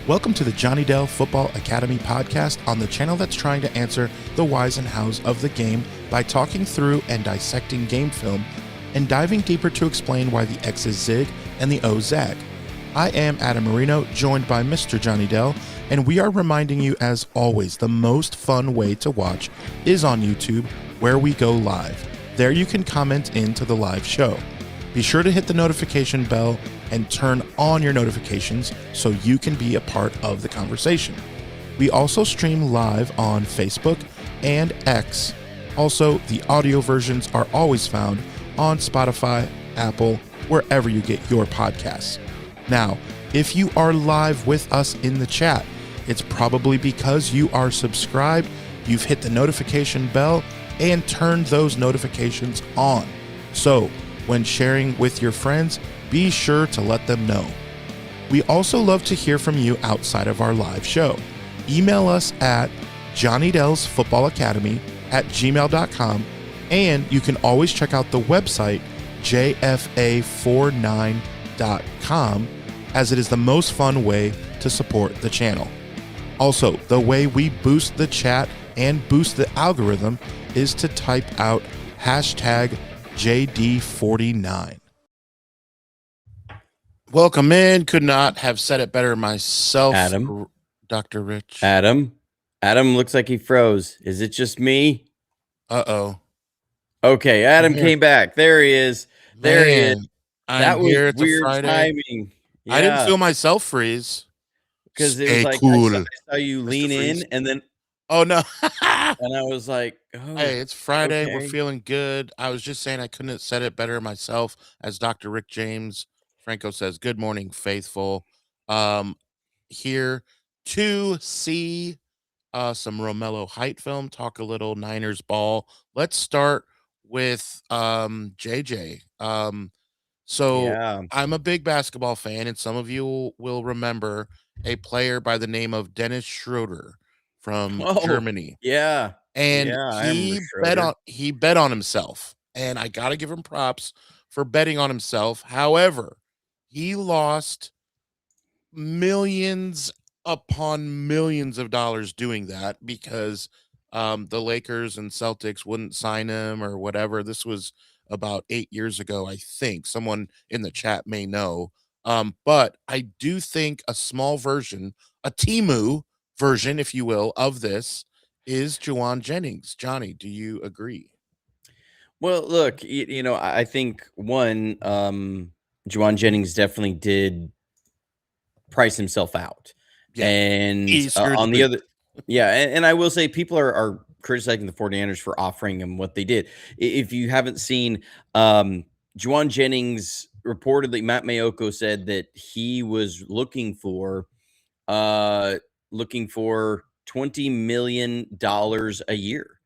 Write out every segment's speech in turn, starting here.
Welcome to the Johnny Dell Football Academy podcast on the channel that's trying to answer the whys and hows of the game by talking through and dissecting game film and diving deeper to explain why the X's zig and the O's zag. I am Adam Marino, joined by Mr. Johnny Dell, and we are reminding you, as always, the most fun way to watch is on YouTube, where we go live. There you can comment into the live show. Be sure to hit the notification bell and turn on your notifications so you can be a part of the conversation. We also stream live on Facebook and X. Also, the audio versions are always found on Spotify, Apple, wherever you get your podcasts. Now, if you are live with us in the chat, it's probably because you are subscribed, you've hit the notification bell, and turned those notifications on. So, when sharing with your friends, be sure to let them know. We also love to hear from you outside of our live show. Email us at jonnydelsfootballacademy@gmail.com, and you can always check out the website jfa49.com, as it is the most fun way to support the channel. Also, the way we boost the chat and boost the algorithm is to type out hashtag JD49. Welcome in. Could not have said it better myself, Adam. Dr. Rich. Adam looks like he froze. Is it just me? Uh-oh. Okay, Adam came back. There he is. There he is. That was here. It's weird a Friday. timing. Yeah, I didn't feel myself freeze. because it was like cool. I saw you lean in, and then oh no. and I was like, oh, Hey, it's Friday. okay. We're feeling good. I was just saying I couldn't have said it better myself, as Dr. Rick James Franco says. Good morning, faithful. Here to see some Romello Height film, talk a little Niners ball. Let's start with JJ. So Yeah. I'm a big basketball fan, and some of you will remember a player by the name of Dennis Schroeder from Germany. Yeah. And Yeah, I remember he bet on himself, and I gotta give him props for betting on himself. However, he lost millions upon millions of dollars doing that because the Lakers and Celtics wouldn't sign him or whatever. This was about 8 years ago, I think. Someone in the chat may know. But I do think a small version, a Timu version, if you will, of this is Jauan Jennings. Johnny, do you agree? Well, look, I think one, Jauan Jennings definitely did price himself out. Yeah. And on the other, and I will say people are criticizing the 49ers for offering him what they did. If you haven't seen, Jauan Jennings, reportedly, Matt Mayoko said that he was looking for $20 million a year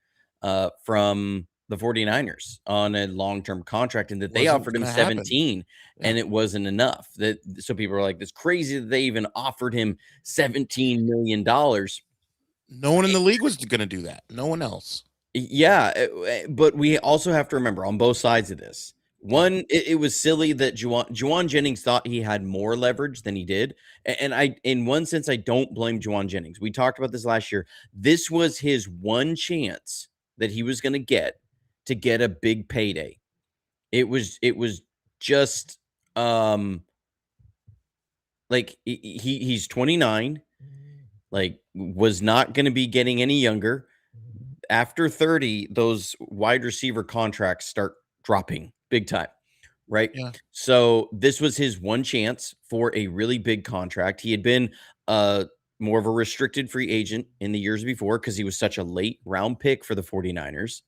from the 49ers on a long-term contract, and that they offered him 17 and it wasn't enough. So people are like, it's crazy that they even offered him $17 million. No one in the league was going to do that. No one else. Yeah, but we also have to remember on both sides of this. One, it was silly that Jauan Jennings thought he had more leverage than he did. And in one sense, I don't blame Jauan Jennings. We talked about this last year. This was his one chance that he was going to get a big payday. It was just like he's 29, like was not going to be getting any younger. After 30, those wide receiver contracts start dropping big time, right? Yeah. So this was his one chance for a really big contract. He had been more of a restricted free agent in the years before because he was such a late round pick for the 49ers.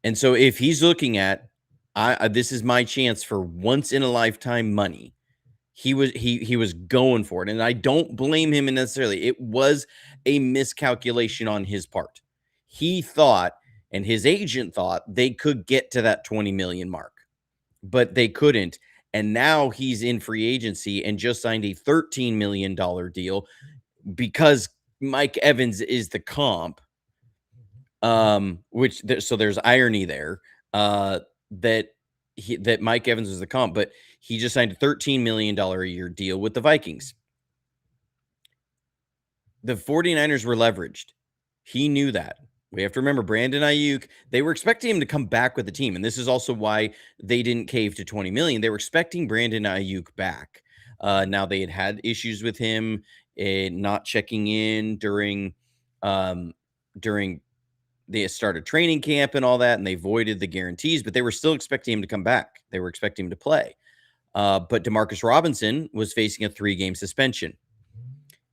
And so if he's looking at, this is my chance for once in a lifetime money, he was going for it. And I don't blame him necessarily. It was a miscalculation on his part. He thought, and his agent thought, they could get to that 20 million mark, but they couldn't. And now he's in free agency and just signed a $13 million deal because Mike Evans is the comp. So there's irony there, that Mike Evans is the comp, but he just signed a $13 million a year deal with the Vikings. The 49ers were leveraged. He knew that. We have to remember Brandon Ayuk, they were expecting him to come back with the team. And this is also why they didn't cave to 20 million. They were expecting Brandon Ayuk back. Now they had issues with him not checking in um, during they started training camp and all that, and they voided the guarantees, but they were still expecting him to come back. They were expecting him to play. But Demarcus Robinson was facing a 3-game suspension.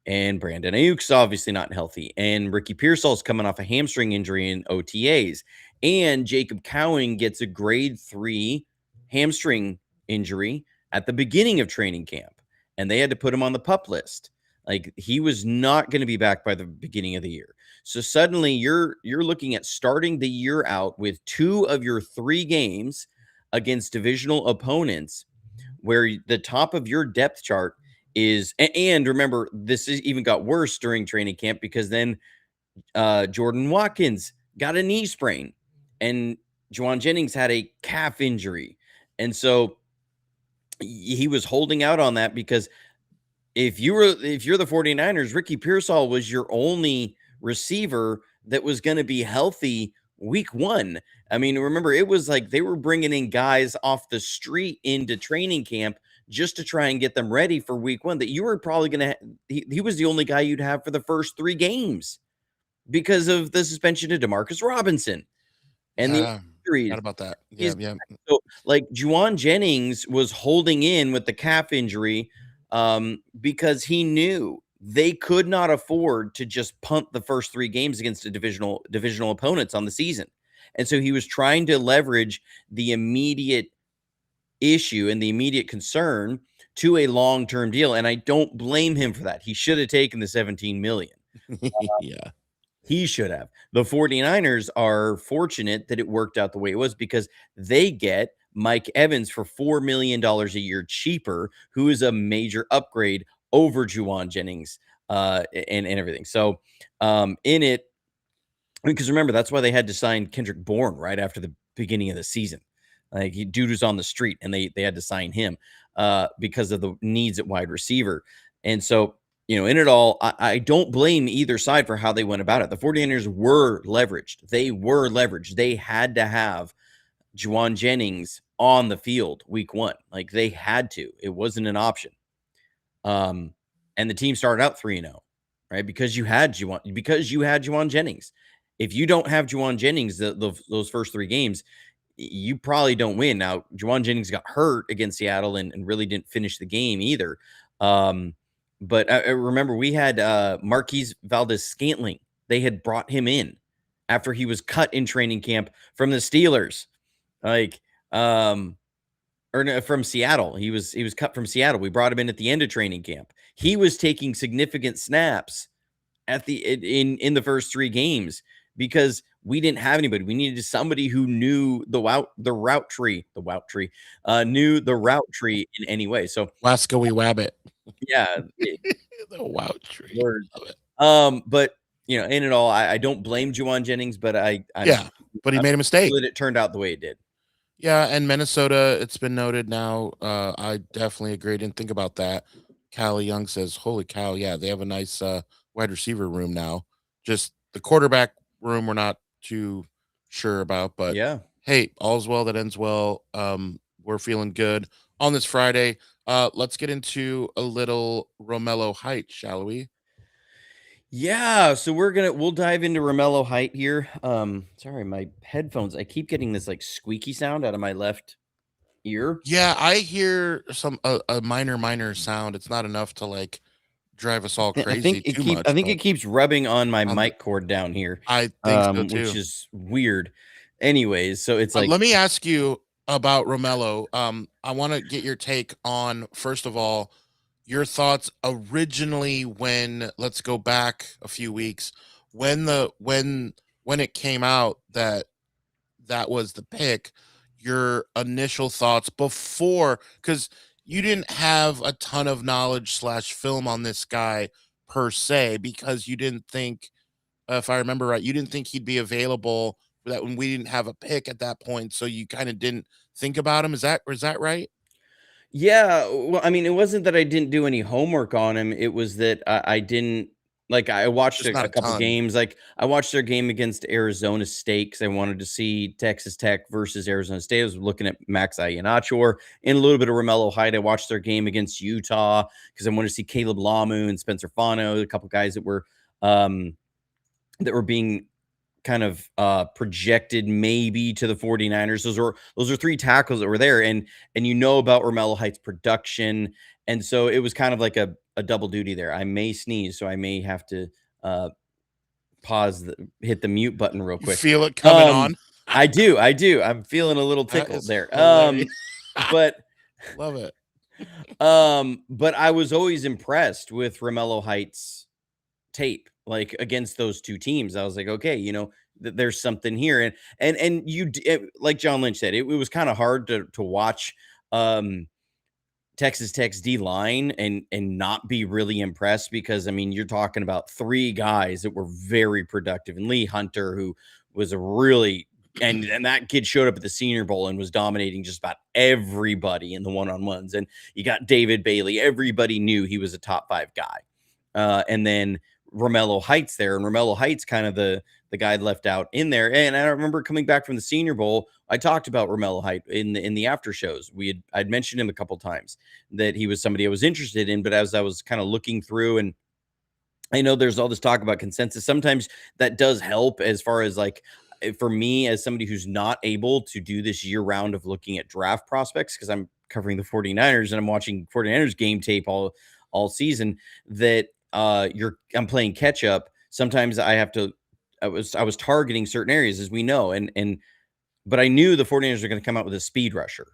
And Brandon Ayuk's obviously not healthy. And Ricky Pearsall's coming off a hamstring injury in OTAs. And Jacob Cowing gets a grade 3 hamstring injury at the beginning of training camp. And they had to put him on the PUP list. Like, he was not going to be back by the beginning of the year. So suddenly you're looking at starting the year out with 2 of your 3 games against divisional opponents, where the top of your depth chart is, and remember, this even got worse during training camp, because then Jordan Watkins got a knee sprain and Jauan Jennings had a calf injury. And so he was holding out on that, because if you're the 49ers, Ricky Pearsall was your only receiver that was going to be healthy week 1. I mean, remember, it was like they were bringing in guys off the street into training camp just to try and get them ready for week 1, that you were probably going to he was the only guy you'd have for the first 3 games because of the suspension of Demarcus Robinson and the injuries. Forgot about that. Yeah, yeah. So, like, Jauan Jennings was holding in with the calf injury because he knew they could not afford to just punt the first 3 games against a divisional opponents on the season. And so he was trying to leverage the immediate issue and the immediate concern to a long-term deal. And I don't blame him for that. He should have taken the 17 million. Yeah. He should have. The 49ers are fortunate that it worked out the way it was, because they get Mike Evans for $4 million a year cheaper, who is a major upgrade over Jauan Jennings and everything. So in it, because remember, that's why they had to sign Kendrick Bourne right after the beginning of the season. Like, dude was on the street, and they had to sign him because of the needs at wide receiver. And so, in it all, I don't blame either side for how they went about it. The 49ers were leveraged. They had to have Jauan Jennings on the field week 1. Like, they had to. It wasn't an option. And the team started out 3-0, right? Because you had Jauan Jennings. If you don't have Jauan Jennings those first 3 games, you probably don't win. Now, Jauan Jennings got hurt against Seattle and really didn't finish the game either. But I remember we had Marquise Valdes-Scantling. They had brought him in after he was cut in training camp from the Steelers, from Seattle. He was cut from Seattle. We brought him in at the end of training camp. He was taking significant snaps in the first 3 games, because we didn't have anybody. We needed somebody who knew the route tree in any way. So Wascoey Wabbit. Yeah. The wow tree. But in it all, I don't blame Jauan Jennings, but but he made a mistake. That it turned out the way it did. Yeah, and Minnesota, it's been noted now. I definitely agree. Didn't think about that. Callie Young says, "Holy cow! Yeah, they have a nice wide receiver room now. Just the quarterback room, we're not too sure about, but yeah, hey, all's well that ends well. We're feeling good on this Friday. Let's get into a little Romello Height, shall we? Yeah, so we'll dive into Romello Height here. Sorry, my headphones, I keep getting this like squeaky sound out of my left ear. Yeah, I hear a minor sound. It's not enough to like drive us all crazy too much. I think it keeps rubbing on my mic cord down here. I think so too, which is weird. Anyways, so it's like, let me ask you about Romello. I want to get your take on, first of all, your thoughts originally when, let's go back a few weeks, when it came out that was the pick, your initial thoughts before, because you didn't have a ton of knowledge / film on this guy per se, because you didn't think, if I remember right, you didn't think he'd be available for that when we didn't have a pick at that point. So you kind of didn't think about him. Is that right? Yeah. Well, I mean, it wasn't that I didn't do any homework on him. It was that I didn't Like, I watched Just not a a couple ton. games. Like, I watched their game against Arizona State because I wanted to see Texas Tech versus Arizona State. I was looking at Max Iannaccio and a little bit of Romello Height. I watched their game against Utah because I wanted to see Caleb Lamu and Spencer Fano, a couple guys um, that were being kind of projected maybe to the 49ers. Those are three tackles that were there, and you know about Romello Height's production, and so it was kind of like a double duty there. I may sneeze, so I may have to uh hit the mute button real You quick. feel it coming on? I do. I'm feeling a little That tickled is there. hilarious. But Love it. but I was always impressed with Romello Height's tape, like against those two teams. I was like, okay, there's something here, and like John Lynch said, it was kind of hard to watch Texas Tech's D line and not be really impressed because I mean you're talking about three guys that were very productive, and Lee Hunter, who was a really and that kid showed up at the Senior Bowl and was dominating just about everybody in the one-on-ones, and you got David Bailey. Everybody knew he was a top 5 guy, and then Romello Heights there, and Romello Heights kind of the guy left out in there. And I remember coming back from the Senior Bowl, I talked about Romello Height in the after shows. I'd mentioned him a couple times that he was somebody I was interested in, but as I was kind of looking through, and I know there's all this talk about consensus, sometimes that does help as far as like for me as somebody who's not able to do this year round of looking at draft prospects because I'm covering the 49ers and I'm watching 49ers game tape all season, that I'm playing catch up. Sometimes I was targeting certain areas, as we know, but I knew the 49ers were going to come out with a speed rusher,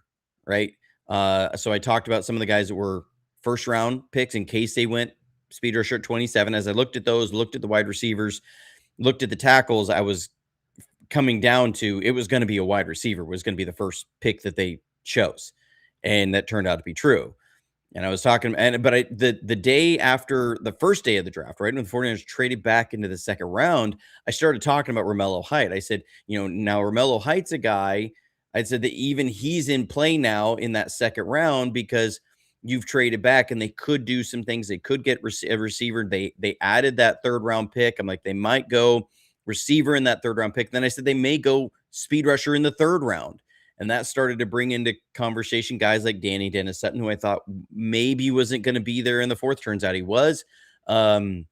right? So I talked about some of the guys that were first round picks in case they went speed rusher at 27. As I looked at those, looked at the wide receivers, looked at the tackles, I was coming down to it was going to be a wide receiver, was going to be the first pick that they chose. And that turned out to be true. And I was talking, the day after the first day of the draft, right when the 49ers traded back into the second round, I started talking about Romello Height. I said, now Romello Height's a guy. I said that even he's in play now in that second round because you've traded back and they could do some things. They could get a receiver. They added that third round pick. I'm like, they might go receiver in that third round pick. Then I said they may go speed rusher in the third round. And that started to bring into conversation guys like Danny Dennis Sutton, who I thought maybe wasn't going to be there in the fourth. Turns out he was. And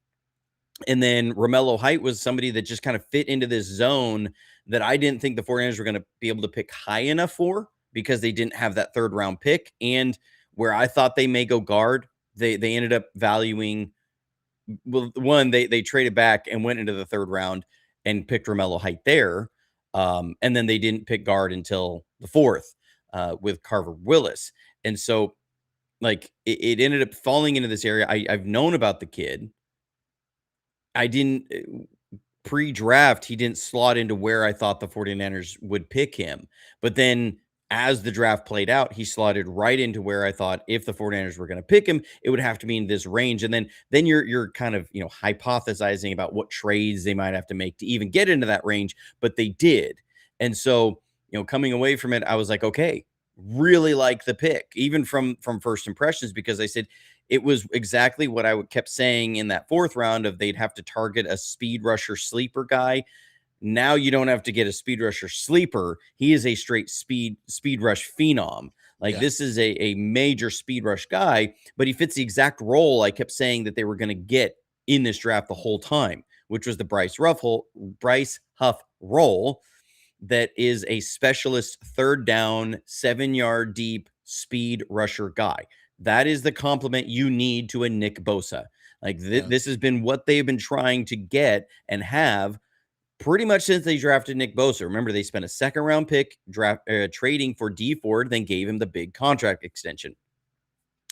then Romello Height was somebody that just kind of fit into this zone that I didn't think the 49ers were going to be able to pick high enough for because they didn't have that third round pick. And where I thought they may go guard, they ended up valuing. Well, one, they traded back and went into the third round and picked Romello Height there. And then they didn't pick guard until the fourth with Carver Willis. And so like it ended up falling into this area. I've known about the kid. I didn't pre-draft. He didn't slot into where I thought the 49ers would pick him. But then as the draft played out, he slotted right into where I thought if the 49ers were going to pick him, it would have to be in this range. And then you're kind of, hypothesizing about what trades they might have to make to even get into that range, but they did. And so, coming away from it, I was like, okay, really like the pick, even from first impressions, because I said it was exactly what I kept saying in that fourth round of they'd have to target a speed rusher sleeper guy. Now you don't have to get a speed rusher sleeper. He is a straight speed rush phenom. Like this is a major speed rush guy, but he fits the exact role I kept saying that they were going to get in this draft the whole time, which was the Bryce Huff role. That is a specialist third down, 7-yard deep speed rusher guy. That is the compliment you need to a Nick Bosa. Like this has been what they've been trying to get and have pretty much since they drafted Nick Bosa. Remember, they spent a second round pick trading for D Ford, then gave him the big contract extension.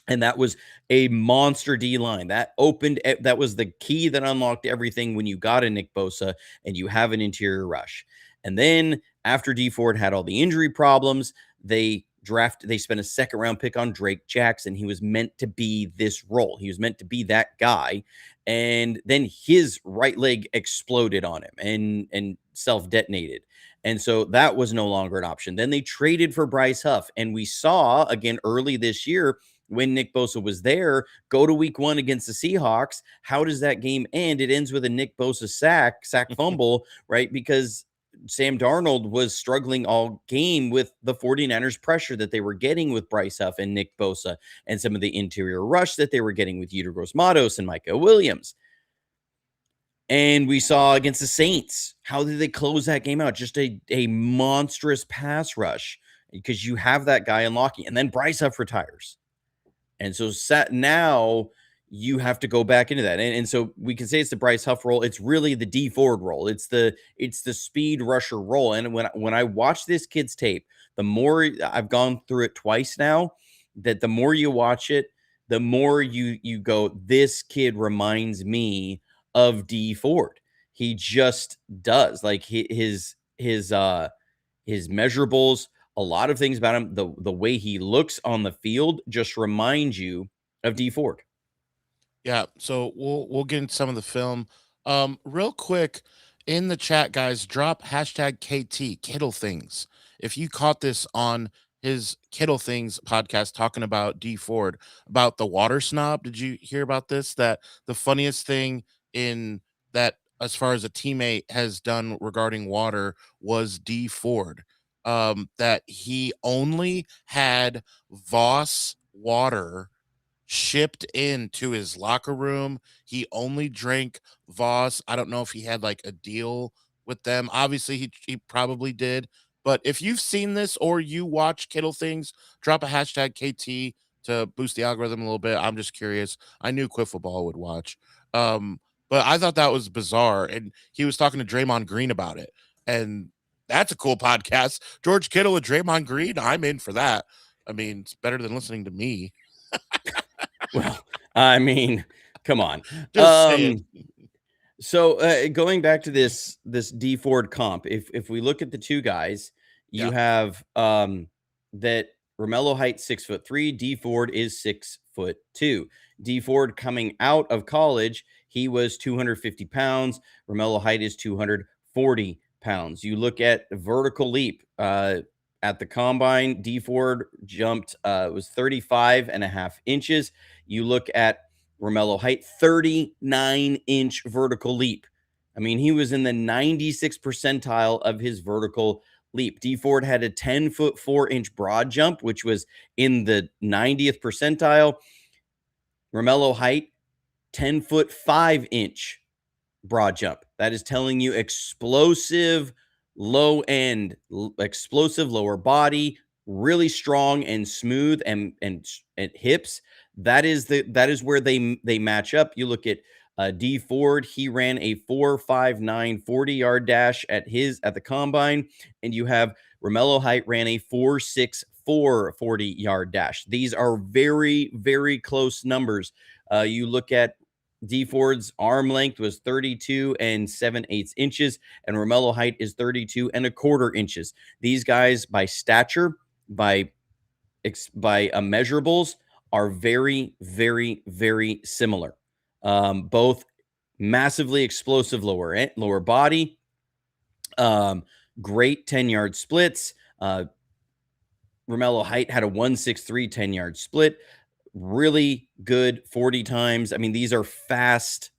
And that was a monster D line that was the key that unlocked everything when you got a Nick Bosa and you have an interior rush. And then after D Ford had all the injury problems, they spent a second round pick on Drake Jackson. He was meant to be this role. He was meant to be that guy. And then his right leg exploded on him and self-detonated. And so that was no longer an option. Then they traded for Bryce Huff. And we saw again early this year when Nick Bosa was there. Go to week 1 against the Seahawks. How does that game end? It ends with a Nick Bosa sack fumble, right? Because Sam Darnold was struggling all game with the 49ers pressure that they were getting with Bryce Huff and Nick Bosa, and some of the interior rush that they were getting with Yetur Gross-Matos and Micah Williams. And we saw against the Saints, how did they close that game out? Just a monstrous pass rush, because you have that guy unlocking. And then Bryce Huff retires. And so now you have to go back into that. And so we can say it's the Bryce Huff role. It's really the D Ford role. It's the speed rusher role. And when I watch this kid's tape, the more I've gone through it twice now, that the more you watch it, the more you go, this kid reminds me of D Ford. He just does. Like his measurables, a lot of things about him, the way he looks on the field just remind you of D Ford. Yeah, so we'll get into some of the film. Real quick, in the chat, guys, drop hashtag KT Kittle Things. If you caught this on his Kittle Things podcast talking about D Ford, about the water snob, did you hear about this? That the funniest thing in that, as far as a teammate has done regarding water, was D Ford. That he only had Voss water shipped into his locker room. He only drank Voss. I don't know if he had like a deal with them. Obviously, he probably did. But if you've seen this or you watch Kittle Things, drop a hashtag KT to boost the algorithm a little bit. I'm just curious. I knew Quit Football would watch. But I thought that was bizarre. And he was talking to Draymond Green about it. And that's a cool podcast. George Kittle with Draymond Green. I'm in for that. I mean, it's better than listening to me. Well, I mean, come on. Just saying. So going back to this D Ford comp, if we look at the two guys, you have that Romello Height 6'3", D Ford is 6'2". D Ford coming out of college, he was 250 pounds. Romello Height is 240 pounds. You look at vertical leap at the combine, D Ford jumped was 35.5 inches. You look at Romello Height, 39-inch vertical leap. I mean, he was in the 96th percentile of his vertical leap. D Ford had a 10-foot 4-inch broad jump, which was in the 90th percentile. Romello Height, 10-foot 5-inch broad jump. That is telling you explosive low end, explosive lower body, really strong and smooth and hips. That is where they match up. You look at D Ford, he ran a 4.59 40-yard dash at the combine, and you have Romello Height ran a 4.64 40-yard dash. These are very, very close numbers. You look at D Ford's arm length was 32 7/8 inches, and Romello Height is 32 1/4 inches. These guys, by stature, by measurables, are very, very, very similar. Both massively explosive lower body, great 10-yard splits. Romello Height had a 1.63 10-yard split. Really good 40 times. I mean, these are fast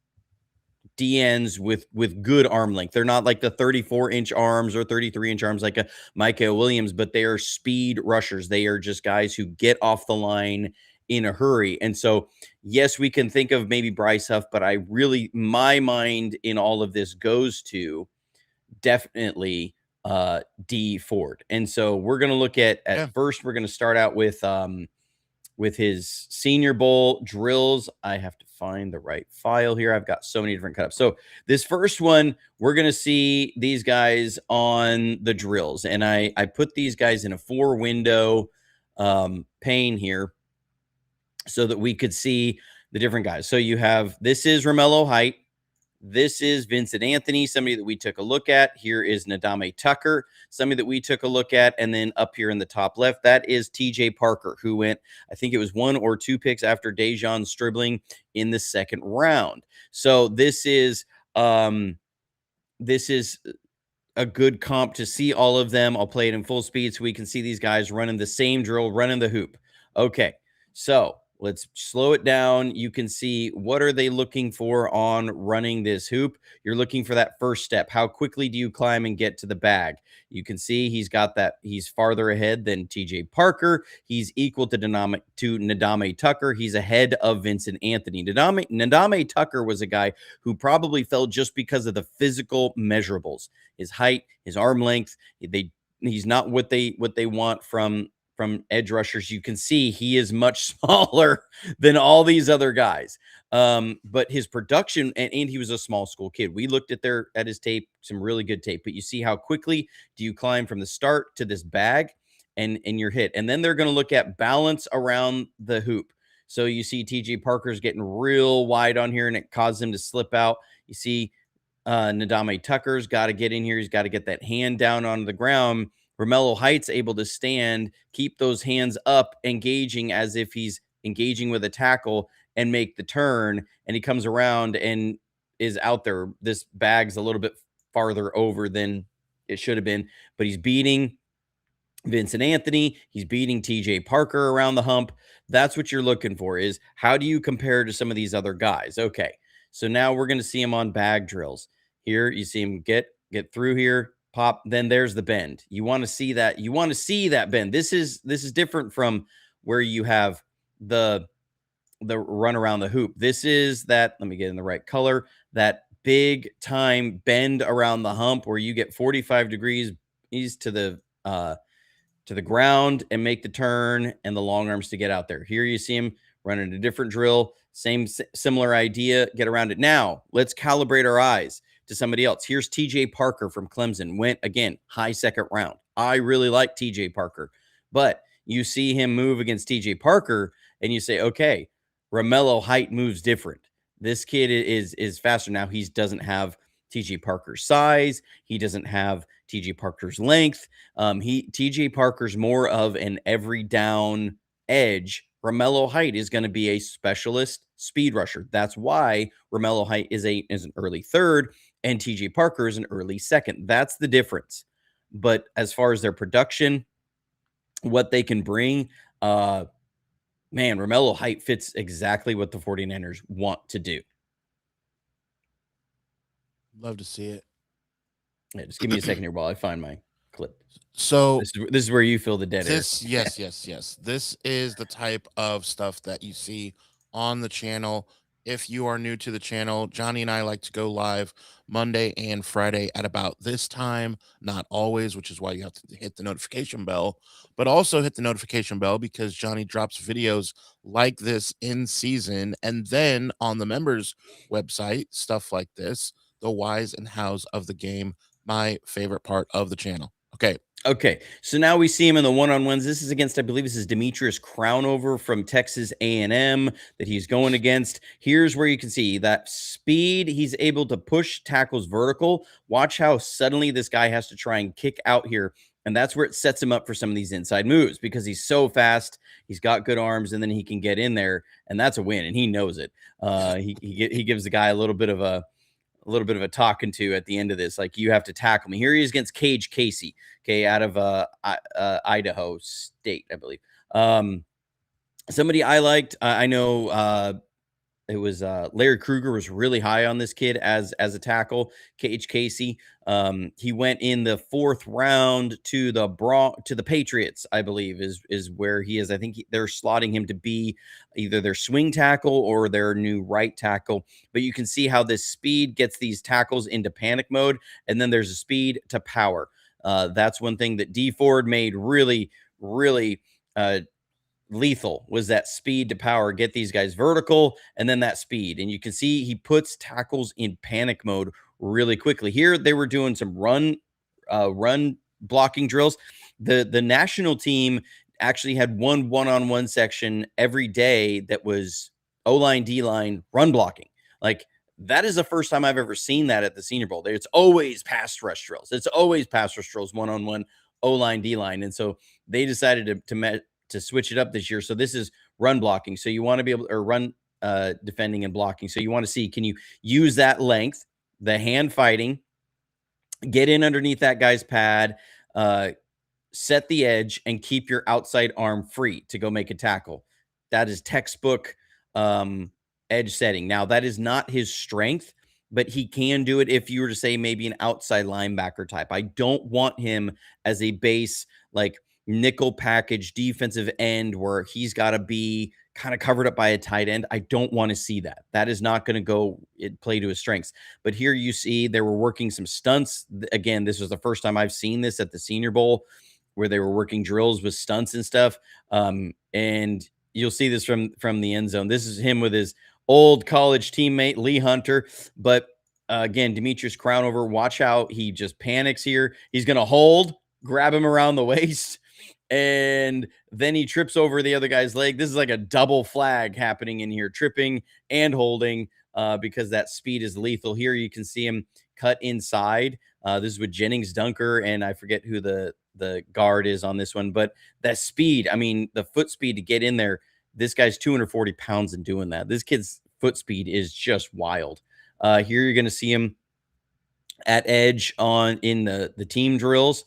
DNs with good arm length. They're not like the 34-inch arms or 33-inch arms like a Micah Williams, but they are speed rushers. They are just guys who get off the line in a hurry. And so, yes, we can think of maybe Bryce Huff, but my mind in all of this goes to definitely D Ford. And so we're going to look at first, we're going to start out with his Senior Bowl drills. I have to find the right file here. I've got so many different cutups. So this first one, we're going to see these guys on the drills. And I put these guys in a 4-window pane here so that we could see the different guys. So you have, this is Romello Height. This is Vincent Anthony, somebody that we took a look at. Here is Nadame Tucker, somebody that we took a look at. And then up here in the top left, that is TJ Parker, who went, I think it was 1 or 2 picks after Dejon Stribling in the second round. So this is a good comp to see all of them. I'll play it in full speed so we can see these guys running the same drill, running the hoop. Okay, so Let's slow it down. You can see what are they looking for on running this hoop. You're looking for that first step. How quickly do you climb and get to the bag? You can see he's got that. He's farther ahead than TJ Parker. He's equal to Ndame Tucker. He's ahead of Vincent Anthony. Ndame Tucker was a guy who probably fell just because of the physical measurables, his height, his arm length. He's not what they want from edge rushers. You can see he is much smaller than all these other guys. But his production, and he was a small school kid. We looked at his tape, some really good tape, but you see how quickly do you climb from the start to this bag and you're hit. And then they're going to look at balance around the hoop. So you see TJ Parker's getting real wide on here and it caused him to slip out. You see Ndame Tucker's got to get in here. He's got to get that hand down onto the ground. Romello Height's able to stand, keep those hands up, engaging as if he's engaging with a tackle and make the turn. And he comes around and is out there. This bag's a little bit farther over than it should have been, but he's beating Vincent Anthony. He's beating TJ Parker around the hump. That's what you're looking for, is how do you compare to some of these other guys? Okay, so now we're going to see him on bag drills. Here you see him get through here, pop, then there's the bend. You want to see that. You want to see that bend. This is different from where you have the run around the hoop. This is that, let me get in the right color, that big time bend around the hump where you get 45 degrees to the ground and make the turn and the long arms to get out there. Here you see him running a different drill, similar idea, get around it. Now let's calibrate our eyes to somebody else. Here's TJ Parker from Clemson, went again, high second round. I really like TJ Parker, but you see him move against TJ Parker and you say, okay, Romello Height moves different. This kid is faster. Now he doesn't have TJ Parker's size. He doesn't have TJ Parker's length. TJ Parker's more of an every down edge. Romello Height is going to be a specialist speed rusher. That's why Romello Height is an early third and TJ Parker is an early second. That's the difference. But as far as their production, what they can bring, man, Romello Height fits exactly what the 49ers want to do. Love to see it. Yeah, just give me a second here while I find my clip. So this is where you feel the dead air. Yes. This is the type of stuff that you see on the channel. If you are new to the channel, Johnny and I like to go live Monday and Friday at about this time, not always, which is why you have to hit the notification bell, but also hit the notification bell because Johnny drops videos like this in season. And then on the members website, stuff like this, the whys and hows of the game, my favorite part of the channel. Okay, so now we see him in the one-on-ones. This is against, I believe this is Demetrius Crownover from Texas A&M that he's going against. Here's where you can see that speed. He's able to push tackles vertical. Watch how suddenly this guy has to try and kick out here. And that's where it sets him up for some of these inside moves because he's so fast. He's got good arms, and then he can get in there, and that's a win, and he knows it. He gives the guy a little bit of a talking to at the end of this. Like, you have to tackle me. Here he is against Cage Casey, okay, out of Idaho State, I believe. Somebody I liked, I know it was Larry Kruger was really high on this kid as a tackle. Cage Casey, he went in the 4th round to the Patriots, I believe is where he is. I think they're slotting him to be either their swing tackle or their new right tackle. But you can see how this speed gets these tackles into panic mode, and then there's a speed to power. That's one thing that D Ford made really, really lethal, was that speed to power, get these guys vertical, and then that speed. And you can see he puts tackles in panic mode really quickly. Here they were doing some run blocking drills. The national team actually had one-on-one section every day that was O-line, D-line, run blocking. Like, that is the first time I've ever seen that at the Senior Bowl. It's always pass rush drills. It's always pass rush drills, one-on-one, O-line, D-line. And so they decided to switch it up this year. So this is run blocking. So you want to be able to run defending and blocking. So you want to see, can you use that length, the hand fighting, get in underneath that guy's pad, set the edge, and keep your outside arm free to go make a tackle. textbook edge setting. Now, that is not his strength, but he can do it if you were to say maybe an outside linebacker type. I don't want him as a base, like nickel package defensive end where he's got to be kind of covered up by a tight end. I don't want to see that. That is not going to play to his strengths. But here you see they were working some stunts. Again, this was the first time I've seen this at the Senior Bowl, where they were working drills with stunts and stuff. And you'll see this from the end zone. This is him with his old college teammate, Lee Hunter. But again, Demetrius Crownover, watch out. He just panics here. He's going to hold, grab him around the waist, and then he trips over the other guy's leg. This is like a double flag happening in here, tripping and holding because that speed is lethal. Here you can see him cut inside. This is with Jennings, Dunker, and I forget who the guard is on this one. But that speed, I mean, the foot speed to get in there, this guy's 240 pounds in doing that. This kid's foot speed is just wild. Here you're going to see him at edge in the team drills.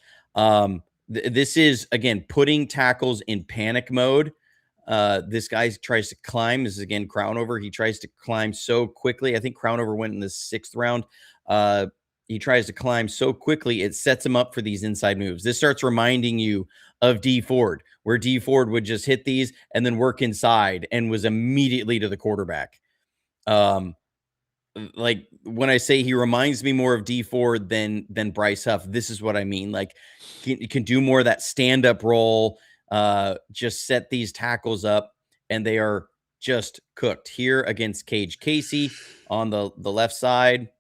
This is, again, putting tackles in panic mode. This guy tries to climb. This is, again, Crownover. He tries to climb so quickly. I think Crownover went in the 6th round. He tries to climb so quickly, it sets him up for these inside moves. This starts reminding you of D Ford, where D Ford would just hit these and then work inside and was immediately to the quarterback. Like when I say he reminds me more of D Ford than Bryce Huff, this is what I mean. Like you can do more of that stand-up roll, just set these tackles up, and they are just cooked. Here against Cage Casey on the left side,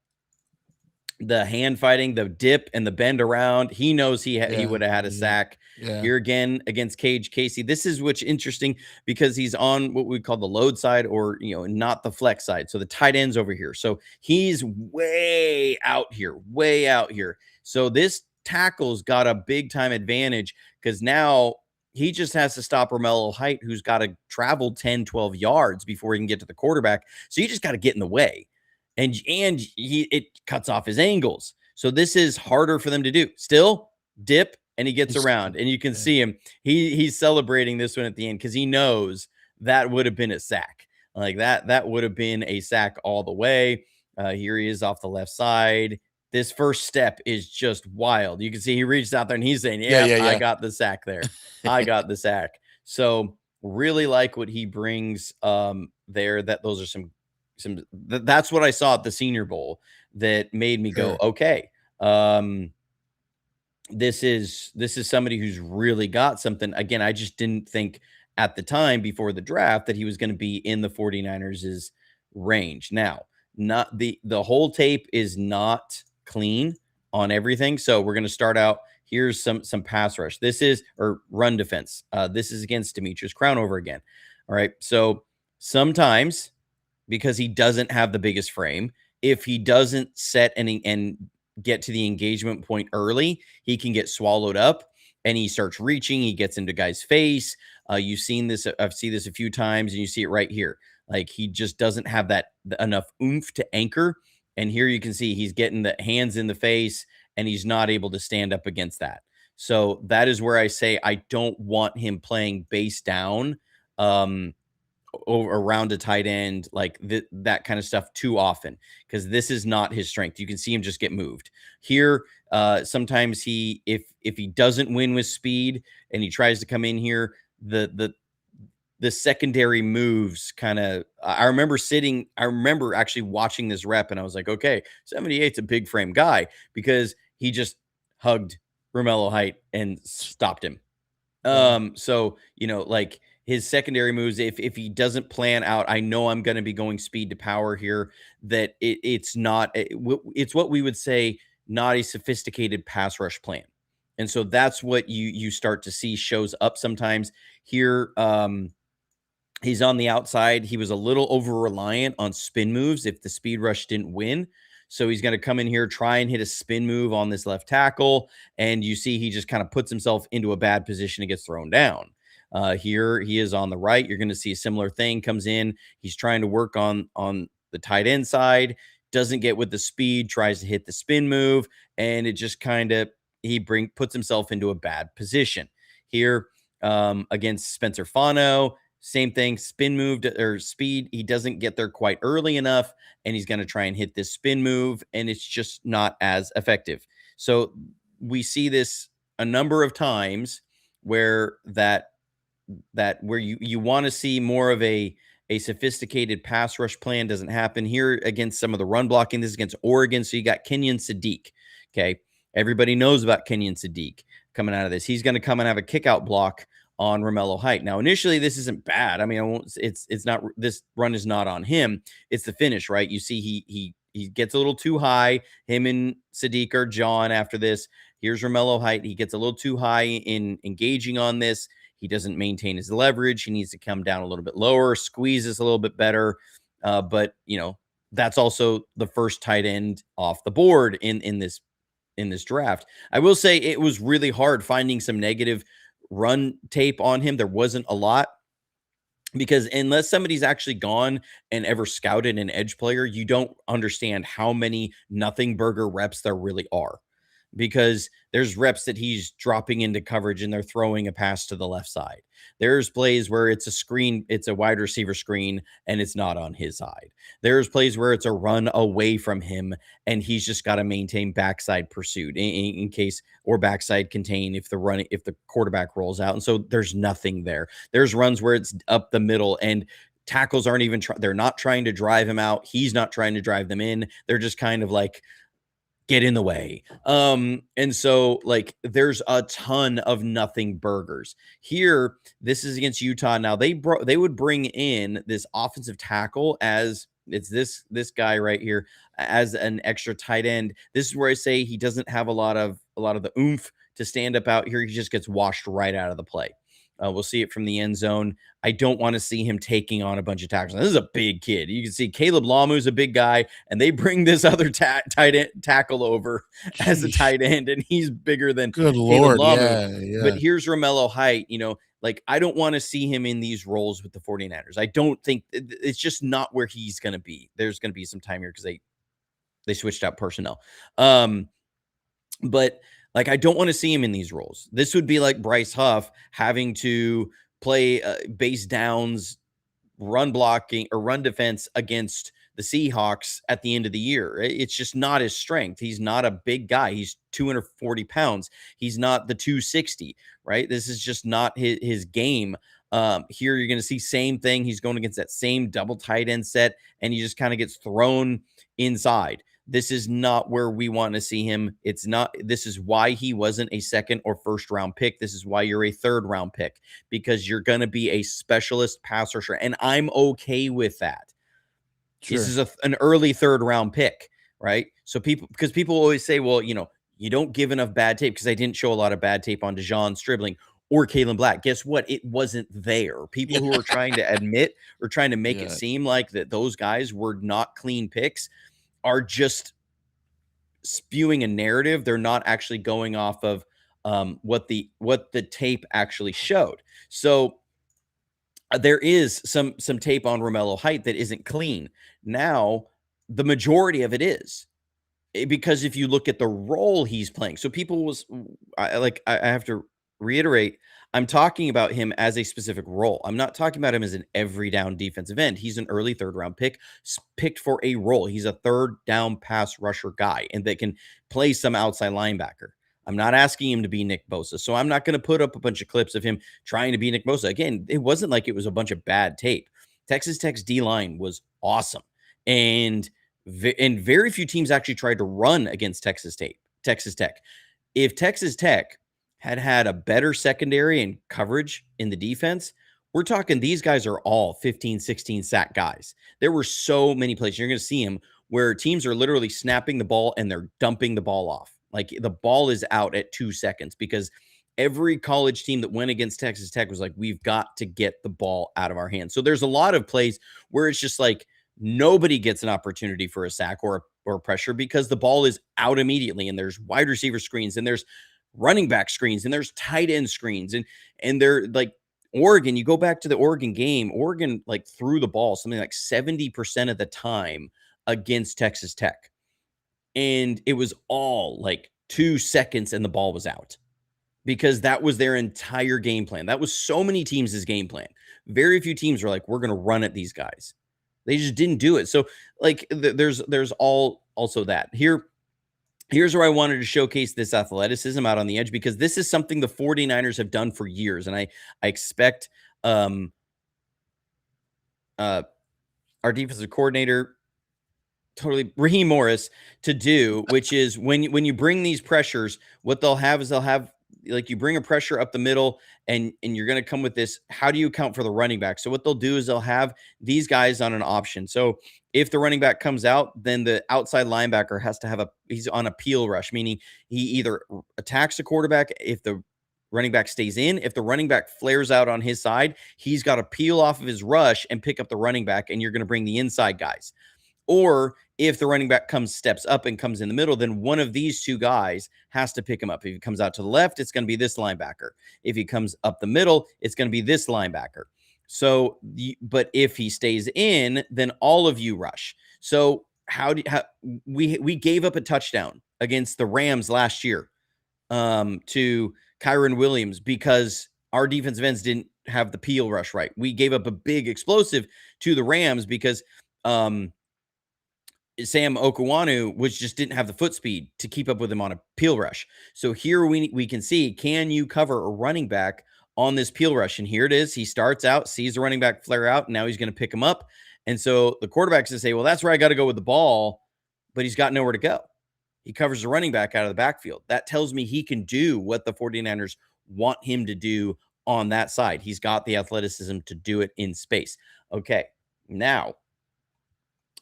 the hand fighting, the dip and the bend around. He knows he would have had a sack. Here again against Cage Casey. This is what's interesting because he's on what we call the load side, or not the flex side. So the tight end's over here. So he's way out here. So this tackle's got a big time advantage because now he just has to stop Romello Height, who's got to travel 10, 12 yards before he can get to the quarterback. So you just got to get in the way. And it cuts off his angles. So this is harder for them to do. Still, dip, and he gets around. And you can see him. He's celebrating this one at the end because he knows that would have been a sack. Like that would have been a sack all the way. Here he is off the left side. This first step is just wild. You can see he reaches out there and he's saying, I got the sack there. I got the sack. So really like what he brings there. Those are that's what I saw at the Senior Bowl that made me go, okay. This is somebody who's really got something. Again, I just didn't think at the time before the draft that he was going to be in the 49ers' range. Now, not the whole tape is not clean on everything. So we're going to start out. Here's some pass rush. Or run defense. This is against Demetrius Crownover again. All right. So sometimes, because he doesn't have the biggest frame, if he doesn't set and get to the engagement point early, he can get swallowed up and he starts reaching. He gets into guy's face. You've seen this. I've seen this a few times, and you see it right here. Like he just doesn't have enough oomph to anchor. And here you can see he's getting the hands in the face, and he's not able to stand up against that. So that is where I say I don't want him playing base down around a tight end, like that kind of stuff too often, because this is not his strength. You can see him just get moved here. Sometimes if he doesn't win with speed and he tries to come in here, the secondary moves kind of, I remember actually watching this rep, and I was like, okay, 78's a big frame guy, because he just hugged Romello Height and stopped him. So, like his secondary moves, if he doesn't plan out, I know I'm going to be going speed to power here, that it's what we would say, not a sophisticated pass rush plan. And so that's what you start to see shows up sometimes here. He's on the outside. He was a little over-reliant on spin moves if the speed rush didn't win. So he's going to come in here, try and hit a spin move on this left tackle. And you see he just kind of puts himself into a bad position and gets thrown down. Here he is on the right. You're going to see a similar thing comes in. He's trying to work on the tight end side, doesn't get with the speed, tries to hit the spin move, and it just kind of, puts himself into a bad position. Here against Spencer Fano, Same thing, spin move or speed. He doesn't get there quite early enough, and he's going to try and hit this spin move, and it's just not as effective. So we see this a number of times where where you want to see more of a sophisticated pass rush plan doesn't happen here against some of the run blocking. This is against Oregon. So you got Kenyon Sadiq. Okay. Everybody knows about Kenyon Sadiq coming out of this. He's going to come and have a kick out block on Romello Height. Now, initially, this isn't bad. I mean, it's not, this run is not on him. It's the finish, right? You see, he gets a little too high. Him and Sadiq are John after this. Here's Romello Height. He gets a little too high in engaging on this. He doesn't maintain his leverage. He needs to come down a little bit lower, squeezes a little bit better. But, you know, that's also the first tight end off the board in this draft. I will say it was really hard finding some negative run tape on him. There wasn't a lot, because unless somebody's actually gone and ever scouted an edge player, you don't understand how many nothing burger reps there really are, because there's reps that he's dropping into coverage and they're throwing a pass to the left side. There's plays where it's a screen, it's a wide receiver screen, and it's not on his side. There's plays where it's a run away from him and he's just got to maintain backside pursuit in case, or backside contain if the quarterback rolls out. And so there's nothing there. There's runs where it's up the middle and tackles aren't even they're not trying to drive him out. He's not trying to drive them in. They're just kind of like, get in the way. And so like there's a ton of nothing burgers here. This is against Utah. Now they would bring in this offensive tackle as it's this guy right here as an extra tight end. This is where I say he doesn't have a lot of the oomph to stand up out here. He just gets washed right out of the play. We'll see it from the end zone. I don't want to see him taking on a bunch of tackles. Now, this is a big kid. You can see Caleb Lamu's a big guy, and they bring this other tight end tackle over as a tight end, and he's bigger than Good Caleb Lord. Lamu. Yeah. But here's Romello Height. You know, like I don't want to see him in these roles with the 49ers. I don't think it's just not where he's going to be. There's going to be some time here because they switched out personnel. But like, I don't want to see him in these roles. This would be like Bryce Huff having to play base downs, run blocking or run defense against the Seahawks at the end of the year. It's just not his strength. He's not a big guy. He's 240 pounds. He's not the 260, right? This is just not his game. Here you're going to see same thing. He's going against that same double tight end set, and he just kind of gets thrown inside. This is not where we want to see him. It's not. This is why he wasn't a second or first round pick. This is why you're a third round pick, because you're going to be a specialist pass rusher. And I'm okay with that. Sure. This is an early third round pick, right? So because people always say, well, you know, you don't give enough bad tape, because I didn't show a lot of bad tape on Dejon Stribling or Kalen Black. Guess what? It wasn't there. People who are trying to admit or trying to make it seem like that those guys were not clean picks are just spewing a narrative. They're not actually going off of what the tape actually showed. So there is some tape on Romello Height that isn't clean. Now, the majority of it is, because if you look at the role he's playing, so I have to reiterate, I'm talking about him as a specific role. I'm not talking about him as an every down defensive end. He's an early third round pick, picked for a role. He's a third down pass rusher guy, and that can play some outside linebacker. I'm not asking him to be Nick Bosa, so I'm not going to put up a bunch of clips of him trying to be Nick Bosa. Again, it wasn't like it was a bunch of bad tape. Texas Tech's D-line was awesome, and very few teams actually tried to run against Texas Tech. If Texas Tech had a better secondary and coverage in the defense, we're talking these guys are all 15, 16 sack guys. There were so many plays. You're going to see them where teams are literally snapping the ball and they're dumping the ball off. Like the ball is out at 2 seconds, because every college team that went against Texas Tech was like, we've got to get the ball out of our hands. So there's a lot of plays where it's just like nobody gets an opportunity for a sack or pressure, because the ball is out immediately, and there's wide receiver screens, and there's running back screens, and there's tight end screens, and they're like Oregon. You go back to the Oregon game, Oregon like threw the ball something like 70% of the time against Texas Tech, and it was all like 2 seconds and the ball was out. because that was their entire game plan. That was so many teams' game plan. Very few teams were like, we're going to run at these guys. They just didn't do it. So like there's also that. Here's where I wanted to showcase this athleticism out on the edge, because this is something the 49ers have done for years. And I expect our defensive coordinator, Raheem Morris, to do, which is when you bring these pressures, what they'll have is like you bring a pressure up the middle and you're going to come with this. How do you account for the running back? So what they'll do is they'll have these guys on an option. So if the running back comes out, then the outside linebacker has to he's on a peel rush, meaning he either attacks the quarterback if the running back stays in. If the running back flares out on his side, he's got to peel off of his rush and pick up the running back, and you're going to bring the inside guys. Or if the running back steps up and comes in the middle, then one of these two guys has to pick him up. If he comes out to the left, it's going to be this linebacker. If he comes up the middle, it's going to be this linebacker. So, but if he stays in, then all of you rush. So we gave up a touchdown against the Rams last year to Kyron Williams because our defensive ends didn't have the peel rush right. We gave up a big explosive to the Rams because Sam Okuwanu just didn't have the foot speed to keep up with him on a peel rush. So here we can see, can you cover a running back on this peel rush? And here it is. He starts out, sees the running back flare out, and now he's going to pick him up. And so the quarterback's going to say, well, that's where I got to go with the ball, but he's got nowhere to go. He covers the running back out of the backfield. That tells me he can do what the 49ers want him to do on that side. He's got the athleticism to do it in space. Okay, now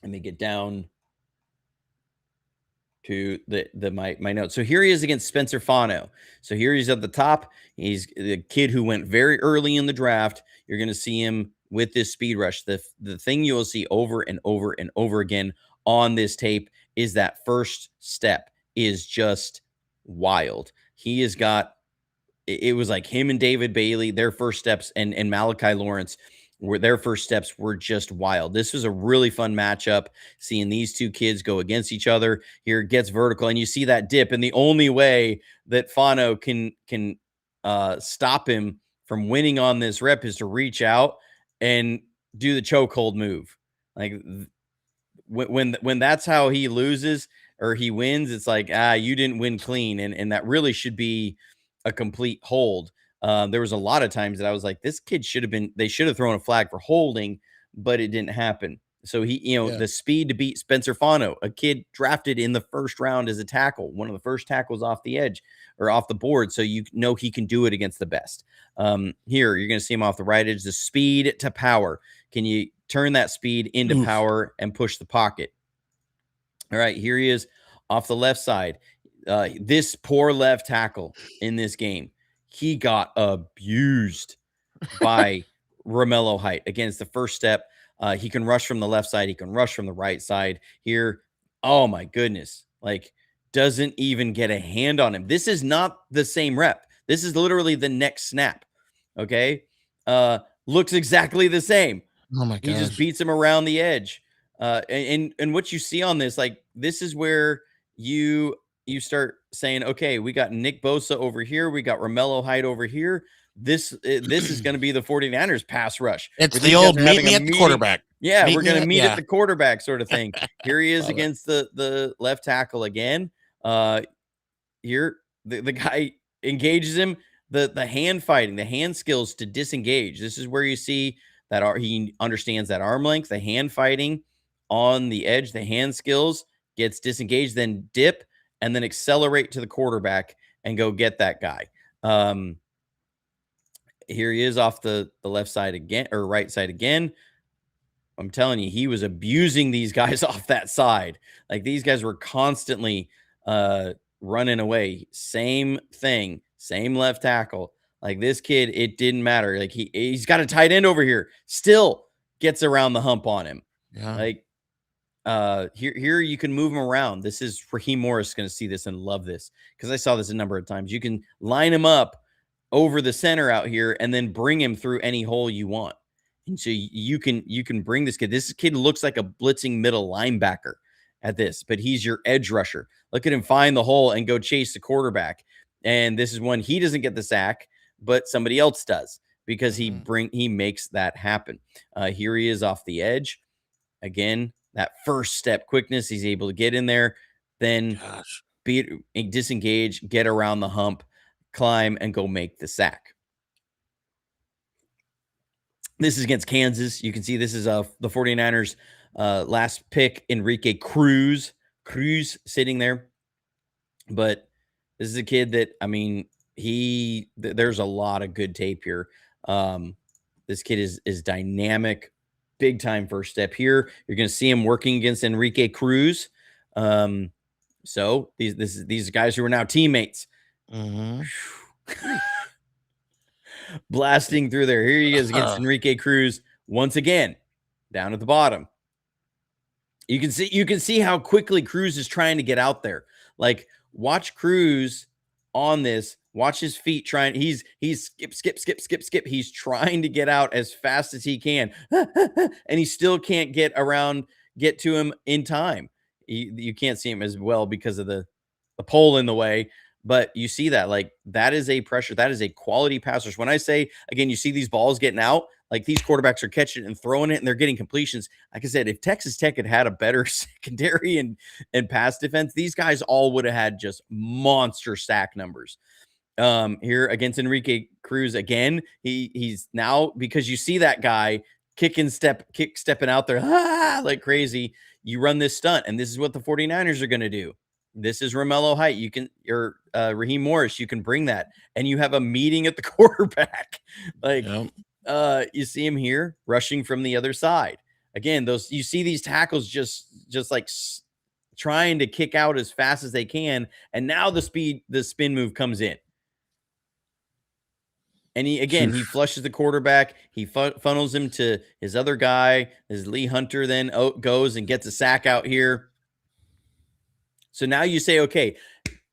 let me get down to my notes. So here he is against Spencer Fano. So here he's at the top. He's the kid who went very early in the draft. You're going to see him with this speed rush. The thing you'll see over and over and over again on this tape is that first step is just wild. He has got, it was like him and David Bailey, their first steps, and Malachi Lawrence, their first steps were just wild. This was a really fun matchup, seeing these two kids go against each other. Here it gets vertical, and you see that dip, and the only way that Fano can stop him from winning on this rep is to reach out and do the chokehold move. Like when that's how he loses or he wins, it's like, you didn't win clean, and that really should be a complete hold. There was a lot of times that I was like, this kid they should have thrown a flag for holding, but it didn't happen. So he, the speed to beat Spencer Fano, a kid drafted in the first round as a tackle, one of the first tackles off the edge or off the board. So you know he can do it against the best. Here, you're going to see him off the right edge, the speed to power. Can you turn that speed into power and push the pocket? All right, here he is off the left side. This poor left tackle in this game, he got abused by Romello Height. Again, it's the first step. He can rush from the left side. He can rush from the right side. Here, oh my goodness, like doesn't even get a hand on him. This is not the same rep. This is literally the next snap. Okay, looks exactly the same. Oh my gosh. He just beats him around the edge. And what you see on this, like this is where you start saying, okay, we got Nick Bosa over here. We got Romello Height over here. This is going to be the 49ers pass rush. It's the old meet me at the quarterback. Yeah, we're going to meet at the quarterback sort of thing. Here he is against the left tackle again. Here, the guy engages him. The hand fighting, the hand skills to disengage. This is where you see that he understands that arm length, the hand fighting on the edge, the hand skills, gets disengaged, then dip, and then accelerate to the quarterback and go get that guy. Here he is off the left side again, or right side again. I'm telling you, he was abusing these guys off that side. Like these guys were constantly running away. Same thing, same left tackle. Like this kid, it didn't matter. Like he's got a tight end over here, still gets around the hump on him. Yeah. Like here you can move him around. This is Raheem Morris going to see this and love this because I saw this a number of times. You can line him up over the center out here and then bring him through any hole you want. And so you can bring this kid. This kid looks like a blitzing middle linebacker at this, but he's your edge rusher. Look at him find the hole and go chase the quarterback. And this is one he doesn't get the sack, but somebody else does because he makes that happen. Here he is off the edge. Again, that first step quickness, he's able to get in there, then disengage, get around the hump, climb, and go make the sack. This is against Kansas. You can see this is the 49ers last pick, Enrique Cruz sitting there. But this is a kid that, I mean, there's a lot of good tape here. This kid is dynamic, big time first step here. You're going to see him working against Enrique Cruz. So these guys who are now teammates. Blasting through there. Here he is against Enrique Cruz once again, down at the bottom. You can see how quickly Cruz is trying to get out there. Like, watch Cruz on this. Watch his feet trying. He's skip. He's trying to get out as fast as he can, and he still can't get to him in time. You can't see him as well because of the pole in the way. But you see that, like, that is a pressure. That is a quality passer. When I say, again, you see these balls getting out, like, these quarterbacks are catching it and throwing it, and they're getting completions. Like I said, if Texas Tech had a better secondary and pass defense, these guys all would have had just monster sack numbers. Here against Enrique Cruz again, he's now, because you see that guy stepping out there like crazy. You run this stunt, and this is what the 49ers are going to do. This is Romello Height. Raheem Morris. You can bring that, and you have a meeting at the quarterback. Like, you see him here rushing from the other side. Again, you see these tackles just like trying to kick out as fast as they can, and now the spin move comes in. And he flushes the quarterback. He funnels him to his other guy. His Lee Hunter then goes and gets a sack out here. So now you say, okay,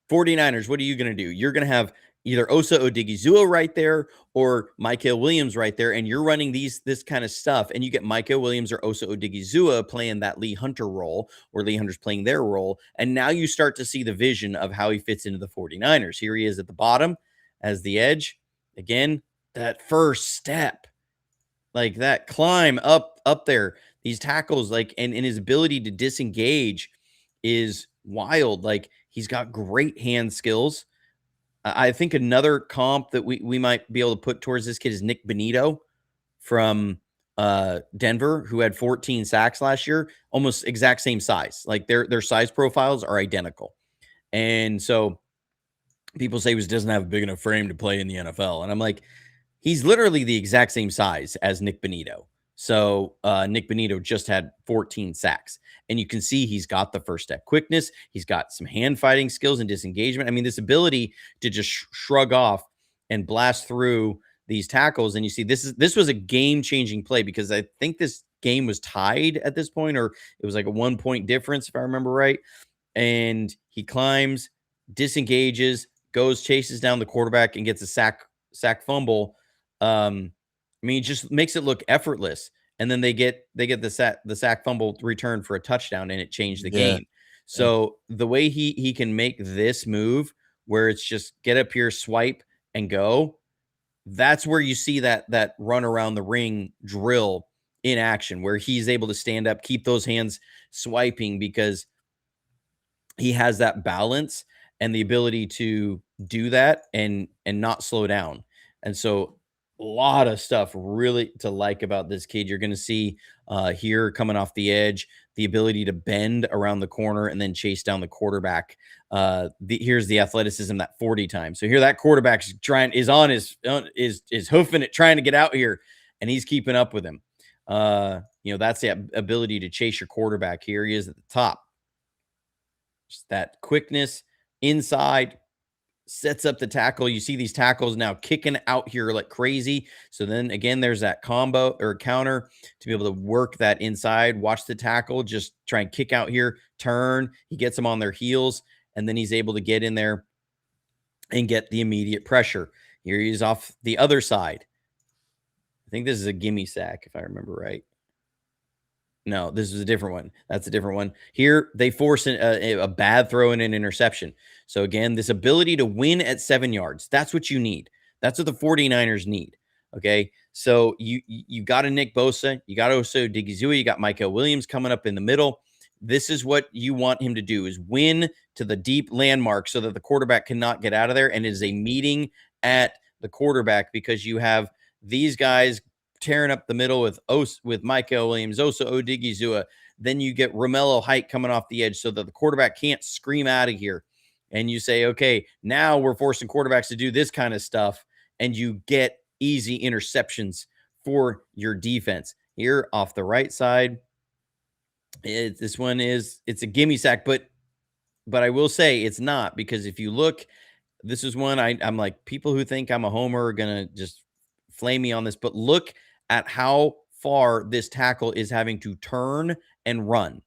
49ers, what are you going to do? You're going to have either Osa Odigizua right there or Mykel Williams right there, and you're running this kind of stuff, and you get Mykel Williams or Osa Odigizua playing that Lee Hunter role, or Lee Hunter's playing their role, and now you start to see the vision of how he fits into the 49ers. Here he is at the bottom as the edge. Again, that first step, like that climb up there, these tackles, like, and his ability to disengage is wild. Like, he's got great hand skills. I think another comp that we might be able to put towards this kid is Nick Benito from Denver, who had 14 sacks last year, almost exact same size. Like, their size profiles are identical. And so people say he doesn't have a big enough frame to play in the NFL. And I'm like, he's literally the exact same size as Nick Benito. So Nick Benito just had 14 sacks, and you can see he's got the first step quickness. He's got some hand fighting skills and disengagement. I mean, this ability to just shrug off and blast through these tackles. And you see, this was a game-changing play, because I think this game was tied at this point, or it was like a 1-point difference, if I remember right. And he climbs, disengages, chases down the quarterback, and gets a sack fumble. I mean, it just makes it look effortless. And then they get the sack fumble return for a touchdown, and it changed the game. So the way he can make this move, where it's just get up here, swipe, and go, that's where you see that run around the ring drill in action, where he's able to stand up, keep those hands swiping, because he has that balance and the ability to do that and not slow down. And so a lot of stuff really to like about this kid. You're going to see here coming off the edge, the ability to bend around the corner and then chase down the quarterback. Here's the athleticism, that 40 time. So here that quarterback's is hoofing it, trying to get out here, and he's keeping up with him. That's the ability to chase your quarterback. Here he is at the top. Just that quickness inside, sets up the tackle. You see these tackles now kicking out here like crazy. So then again, there's that combo or counter to be able to work that inside. Watch the tackle just try and kick out here, turn. He gets them on their heels, and then he's able to get in there and get the immediate pressure. Here he is off the other side. I think this is a gimme sack, if I remember right. No, this is a different one. That's a different one. Here, they force a bad throw and an interception. So, again, this ability to win at 7 yards, that's what you need. That's what the 49ers need. Okay. So, you got a Nick Bosa, you got Oso Digizua, you got Michael Williams coming up in the middle. This is what you want him to do, is win to the deep landmark so that the quarterback cannot get out of there. And it is a meeting at the quarterback, because you have these guys tearing up the middle with Michael Williams, Osa Odigizua. Then you get Romello Height coming off the edge so that the quarterback can't scream out of here. And you say, okay, now we're forcing quarterbacks to do this kind of stuff, and you get easy interceptions for your defense. Here off the right side, this one it's a gimme sack, but I will say it's not, because if you look, this is one I'm like, people who think I'm a homer are gonna just flame me on this, but look at how far this tackle is having to turn and run.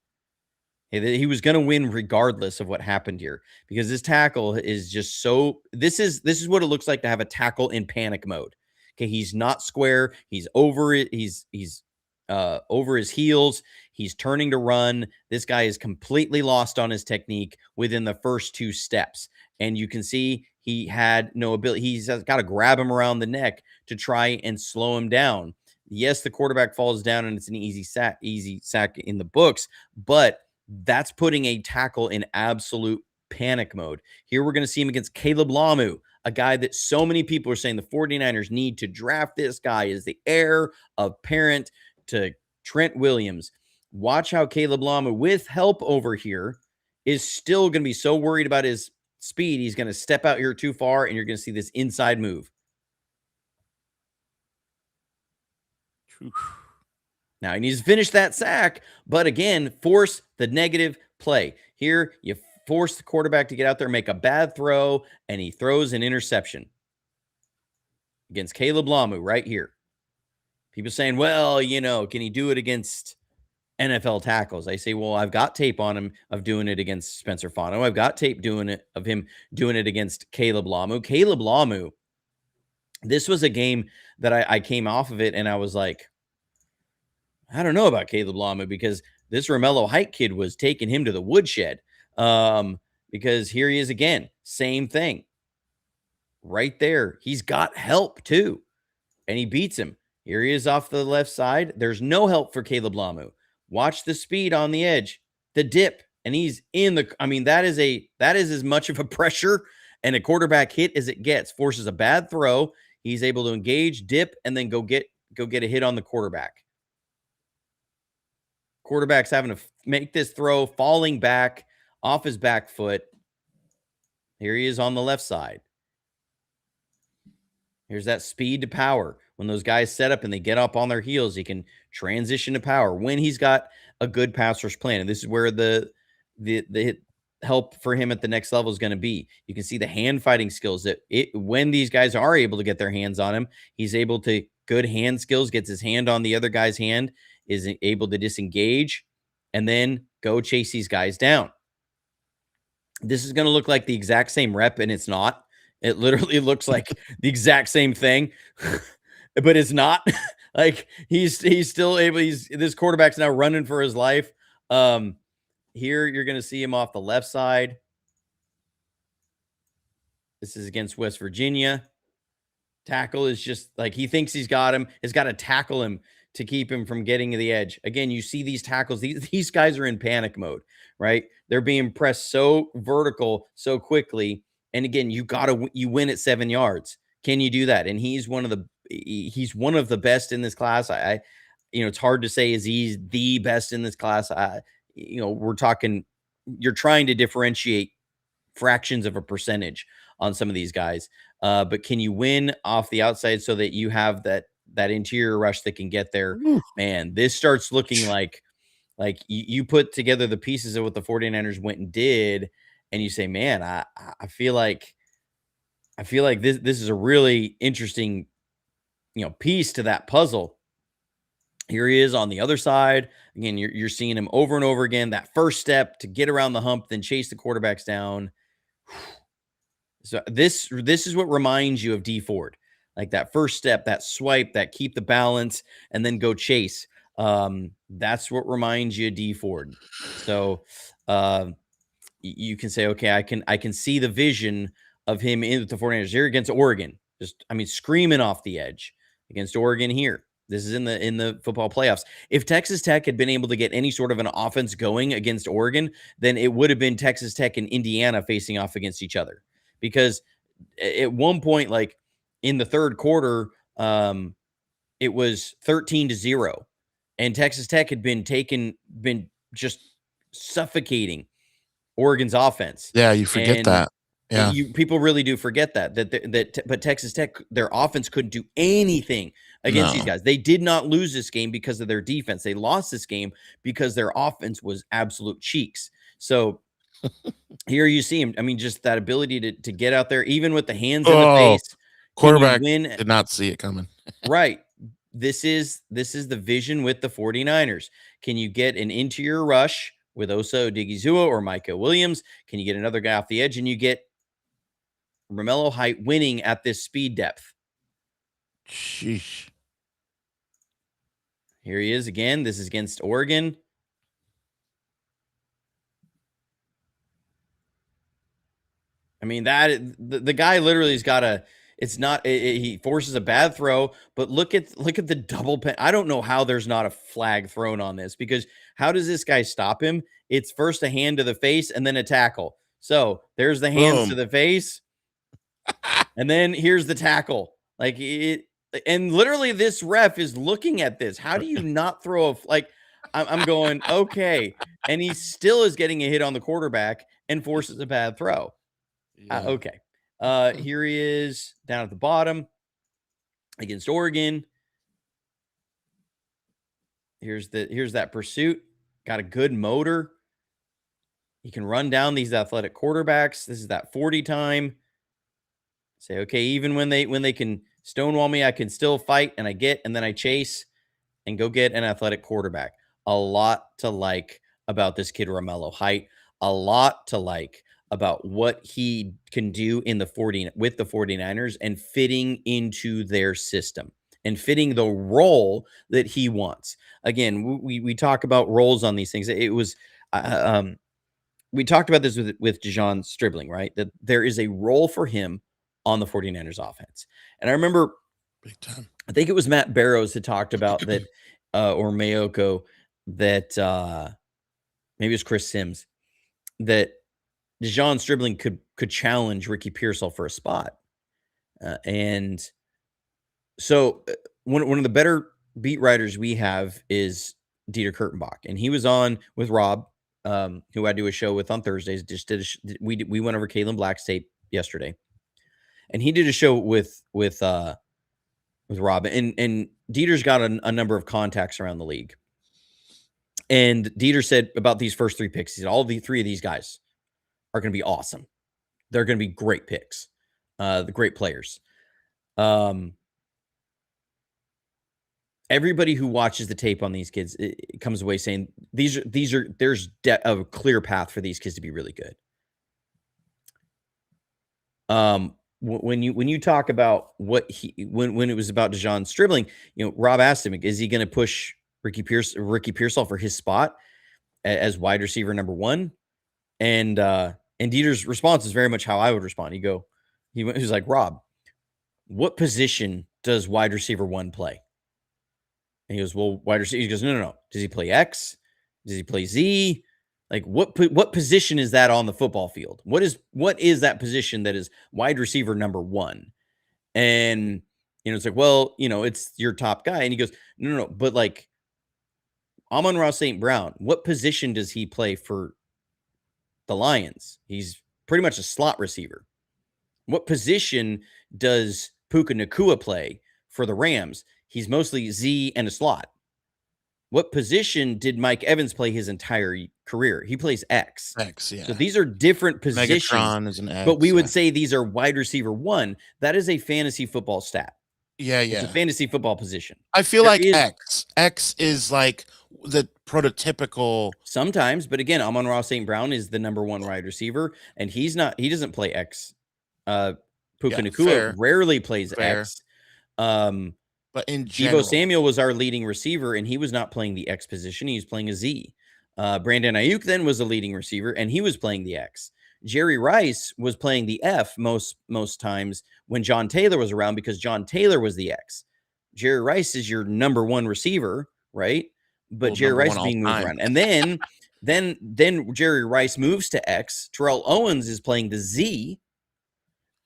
He was going to win regardless of what happened here, because this tackle is just so. This is what it looks like to have a tackle in panic mode. Okay, he's not square. He's over it. He's over his heels. He's turning to run. This guy is completely lost on his technique within the first 2 steps, and you can see he had no ability. He's got to grab him around the neck to try and slow him down. Yes, the quarterback falls down, and it's an easy sack in the books, but that's putting a tackle in absolute panic mode. Here we're going to see him against Caleb Lamu, a guy that so many people are saying the 49ers need to draft. This guy is the heir apparent to Trent Williams. Watch how Caleb Lamu, with help over here, is still going to be so worried about his speed. He's going to step out here too far, and you're going to see this inside move. Now he needs to finish that sack, but again, force the negative play. Here, you force the quarterback to get out there, make a bad throw, and he throws an interception against Caleb Lamu right here. People saying, well, can he do it against NFL tackles? I say, well, I've got tape on him of doing it against Spencer Fano. I've got tape of him doing it against Caleb Lamu. Caleb Lamu, this was a game that I came off of it, and I was like, I don't know about Caleb Lamu, because this Romello Height kid was taking him to the woodshed. Because here he is again, same thing. Right there. He's got help too, and he beats him. Here he is off the left side. There's no help for Caleb Lamu. Watch the speed on the edge, the dip, and he's in the. I mean, that is as much of a pressure and a quarterback hit as it gets. Forces a bad throw. He's able to engage, dip, and then go get a hit on the quarterback. Quarterback's having to make this throw, falling back off his back foot. Here he is on the left side. Here's that speed to power. When those guys set up and they get up on their heels, he can transition to power when he's got a good pass rush plan. And this is where the help for him at the next level is going to be. You can see the hand fighting skills that when these guys are able to get their hands on him, he's able to good hand skills, gets his hand on the other guy's hand, is able to disengage, and then go chase these guys down. This is going to look like the exact same rep, and it's not. It literally looks like the exact same thing, but it's not. Like he's still able. This quarterback's now running for his life. Here you're going to see him off the left side. This is against West Virginia. Tackle is just like he thinks he's got him. Has got to tackle him to keep him from getting to the edge. Again, you see these tackles. These guys are in panic mode, right? They're being pressed so vertical so quickly. And again, you win at 7 yards. Can you do that? And he's one of the best in this class. It's hard to say is he the best in this class. We're talking, you're trying to differentiate fractions of a percentage on some of these guys. But can you win off the outside so that you have that interior rush that can get there? Man, this starts looking like you put together the pieces of what the 49ers went and did, and you say, man, I feel like this is a really interesting, piece to that puzzle. Here he is on the other side. Again, you're seeing him over and over again. That first step to get around the hump, then chase the quarterbacks down. So this is what reminds you of D Ford, like that first step, that swipe, that keep the balance, and then go chase. That's what reminds you of D Ford. So you can say, okay, I can see the vision of him in the 49ers here against Oregon. Just, I mean, screaming off the edge against Oregon here. This is in the football playoffs. If Texas Tech had been able to get any sort of an offense going against Oregon, then it would have been Texas Tech and Indiana facing off against each other. Because at one point, like in the third quarter, it was 13-0, and Texas Tech had been just suffocating Oregon's offense. Yeah, you forget And that. Yeah. people really do forget but Texas Tech, their offense couldn't do anything against these guys. They did not lose this game because of their defense. They lost this game because their offense was absolute cheeks. So here you see him. I mean, just that ability to get out there, even with the hands in the face. Quarterback did not see it coming. Right. This is the vision with the 49ers. Can you get an interior rush with Osa Odigizua or Micah Williams? Can you get another guy off the edge, and you get Romello Height winning at this speed depth? Sheesh. Here he is again. This is against Oregon. I mean, the guy literally has got a. It's not. He forces a bad throw, but look at the double pen. I don't know how there's not a flag thrown on this, because how does this guy stop him? It's first a hand to the face and then a tackle. So there's the hands to the face, and then here's the tackle. Like it, and literally this ref is looking at this. How do you not throw a like? I'm going okay, and he still is getting a hit on the quarterback and forces a bad throw. Yeah. Okay. Here he is down at the bottom against Oregon. Here's that pursuit. Got a good motor. He can run down these athletic quarterbacks. This is that 40 time. Say, okay, even when they can stonewall me, I can still fight, and then I chase and go get an athletic quarterback. A lot to like about this kid, Romello Height. A lot to like about what he can do with the 49ers and fitting into their system and fitting the role that he wants. Again, we talk about roles on these things. It was we talked about this with Jauan Stribling, right? That there is a role for him on the 49ers offense. And I remember, big time, I think it was Matt Barrows that talked about that, or Mayoko, that maybe it was Chris Sims, that Jauan Stribling could challenge Ricky Pearsall for a spot. And so one of the better beat writers we have is Dieter Kurtenbach, and he was on with Rob, who I do a show with on Thursdays. We went over Kalen Black's tape yesterday, and he did a show with Rob, and Dieter's got a number of contacts around the league. And Dieter said about these first three picks, he said all the three of these guys are going to be awesome. They're going to be great picks, the great players. Everybody who watches the tape on these kids, it comes away saying there's a clear path for these kids to be really good. When you talk about what when it was about Jauan Stribling, Rob asked him, is he going to push Ricky Pearsall for his spot as wide receiver number one? And Dieter's response is very much how I would respond. He was like, Rob, what position does wide receiver one play? And he goes, well, wide receiver. He goes, no. Does he play X? Does he play Z? Like what position is that on the football field? What is that position that is wide receiver number one? And it's like, well, it's your top guy. And he goes, no. But like Amon-Ra St. Brown, what position does he play for the Lions? He's pretty much a slot receiver. What position does Puka Nacua play for the Rams? He's mostly Z and a slot. What position did Mike Evans play his entire career? He plays X. X, yeah. So these are different positions. Megatron is an X. But we would say these are wide receiver one. That is a fantasy football stat. Yeah. It's a fantasy football position. I feel X is like the prototypical. Sometimes, but again, Amon-Ra St. Brown is the number one wide receiver, and he doesn't play X. Puka Nacua rarely plays X. But in Deebo general, Samuel was our leading receiver, and he was not playing the X position. He was playing a Z. Brandon Ayuk then was a leading receiver, and he was playing the X. Jerry Rice was playing the F most times when John Taylor was around because John Taylor was the X. Jerry Rice is your number one receiver, right? But well, Jerry number Rice one is all being moved time. around. And then Jerry Rice moves to X. Terrell Owens is playing the Z.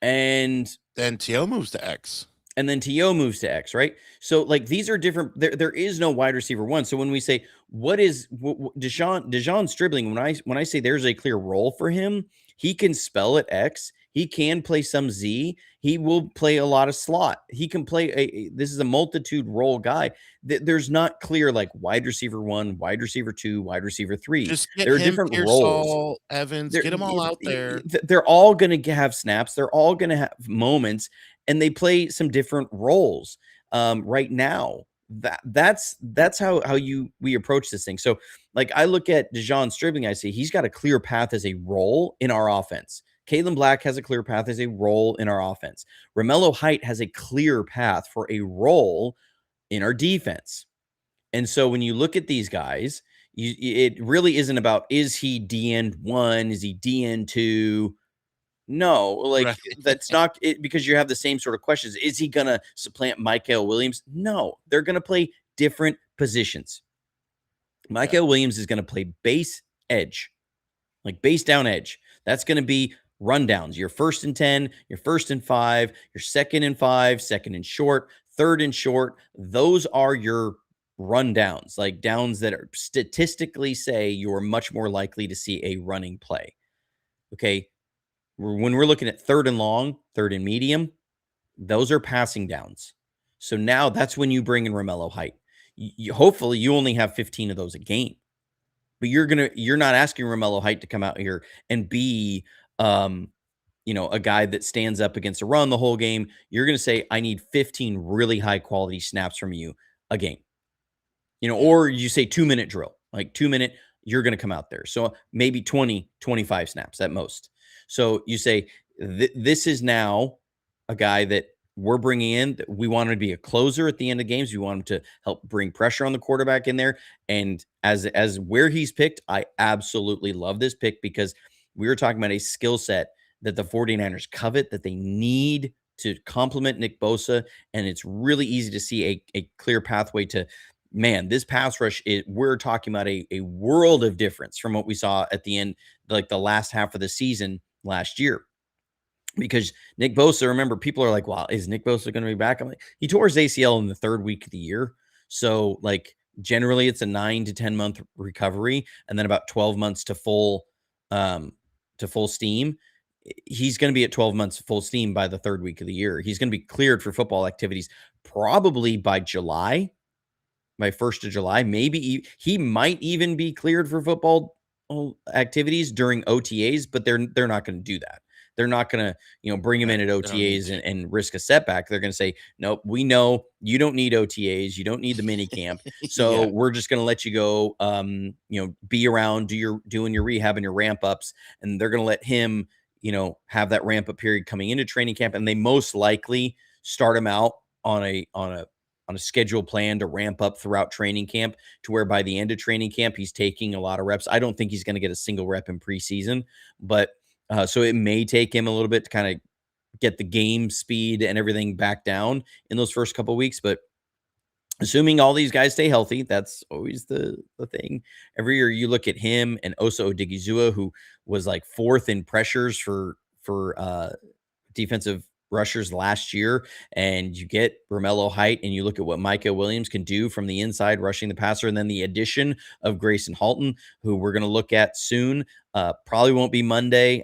And Then T.O. moves to X. And then T.O. moves to X, right? So like these are different. There is no wide receiver one. So when we say what is Dejon Stribling, when I say there's a clear role for him, he can spell at X. He can play some Z. He will play a lot of slot. He can play this is a multitude role guy. There's not clear like wide receiver 1, wide receiver 2, wide receiver 3. Just get There are him, different roles. Pearsall, Evans, get them all out there. They're all going to have snaps. They're all going to have moments, and they play some different roles right now. That's how we approach this thing. So like I look at Dejon Stribling, I say he's got a clear path as a role in our offense. Kalen Black has a clear path as a role in our offense. Romello Height has a clear path for a role in our defense. And so when you look at these guys, it really isn't about is he DN1, is he DN2? No, like Right. that's not it because you have the same sort of questions. Is he going to supplant Michael Williams? No, they're going to play different positions. Michael Williams is going to play base edge, like base down edge. That's going to be rundowns. Your 1st and 10, your 1st and 5, your 2nd and 5, 2nd and short, 3rd and short. Those are your rundowns, like downs that are statistically say you're much more likely to see a running play. Okay. When we're looking at 3rd and long, 3rd and medium, those are passing downs. So now that's when you bring in Romello Height. Hopefully you only have 15 of those a game. But you're not asking Romello Height to come out here and be a guy that stands up against a run the whole game. You're going to say, I need 15 really high quality snaps from you a game. Or you say 2-minute drill, like 2-minute, you're going to come out there. So maybe 20, 25 snaps at most. So you say, this is now a guy that we're bringing in. We want him to be a closer at the end of games. We want him to help bring pressure on the quarterback in there. And as where he's picked, I absolutely love this pick because we were talking about a skill set that the 49ers covet, that they need to complement Nick Bosa. And it's really easy to see a clear pathway to, man, this pass rush, we're talking about a world of difference from what we saw at the end, like the last half of the season last year. Because Nick Bosa, remember, people are like, wow, is Nick Bosa going to be back? I'm like, he tore his ACL in the 3rd week of the year. So like generally it's a 9 to 10 month recovery and then about 12 months to full steam. He's going to be at 12 months full steam by the 3rd week of the year. He's going to be cleared for football activities probably by 1st of July. Maybe he might even be cleared for football activities during OTAs, but they're not going to do that. They're not going to, bring him in at OTAs and risk a setback. They're going to say, nope, we know you don't need OTAs. You don't need the mini camp. So we're just going to let you go, be around, doing your rehab and your ramp ups. And they're going to let him, have that ramp up period coming into training camp. And they most likely start him out on a scheduled plan to ramp up throughout training camp to where by the end of training camp, he's taking a lot of reps. I don't think he's going to get a single rep in preseason, but so it may take him a little bit to kind of get the game speed and everything back down in those first couple of weeks. But assuming all these guys stay healthy, that's always the thing. Every year you look at him and Osa Odigizua, who was like 4th in pressures for defensive rushers last year, and you get Romello Height and you look at what Micah Williams can do from the inside rushing the passer, and then the addition of Grayson Halton, who we're going to look at soon, probably won't be Monday.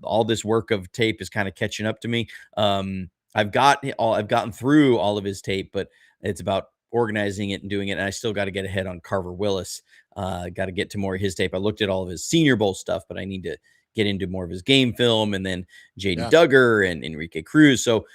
All this work of tape is kind of catching up to me. I've gotten through all of his tape, but it's about organizing it and doing it. And I still got to get ahead on Carver Willis. Got to get to more of his tape. I looked at all of his Senior Bowl stuff, but I need to get into more of his game film, and then Jaden Yeah. Duggar and Enrique Cruz. So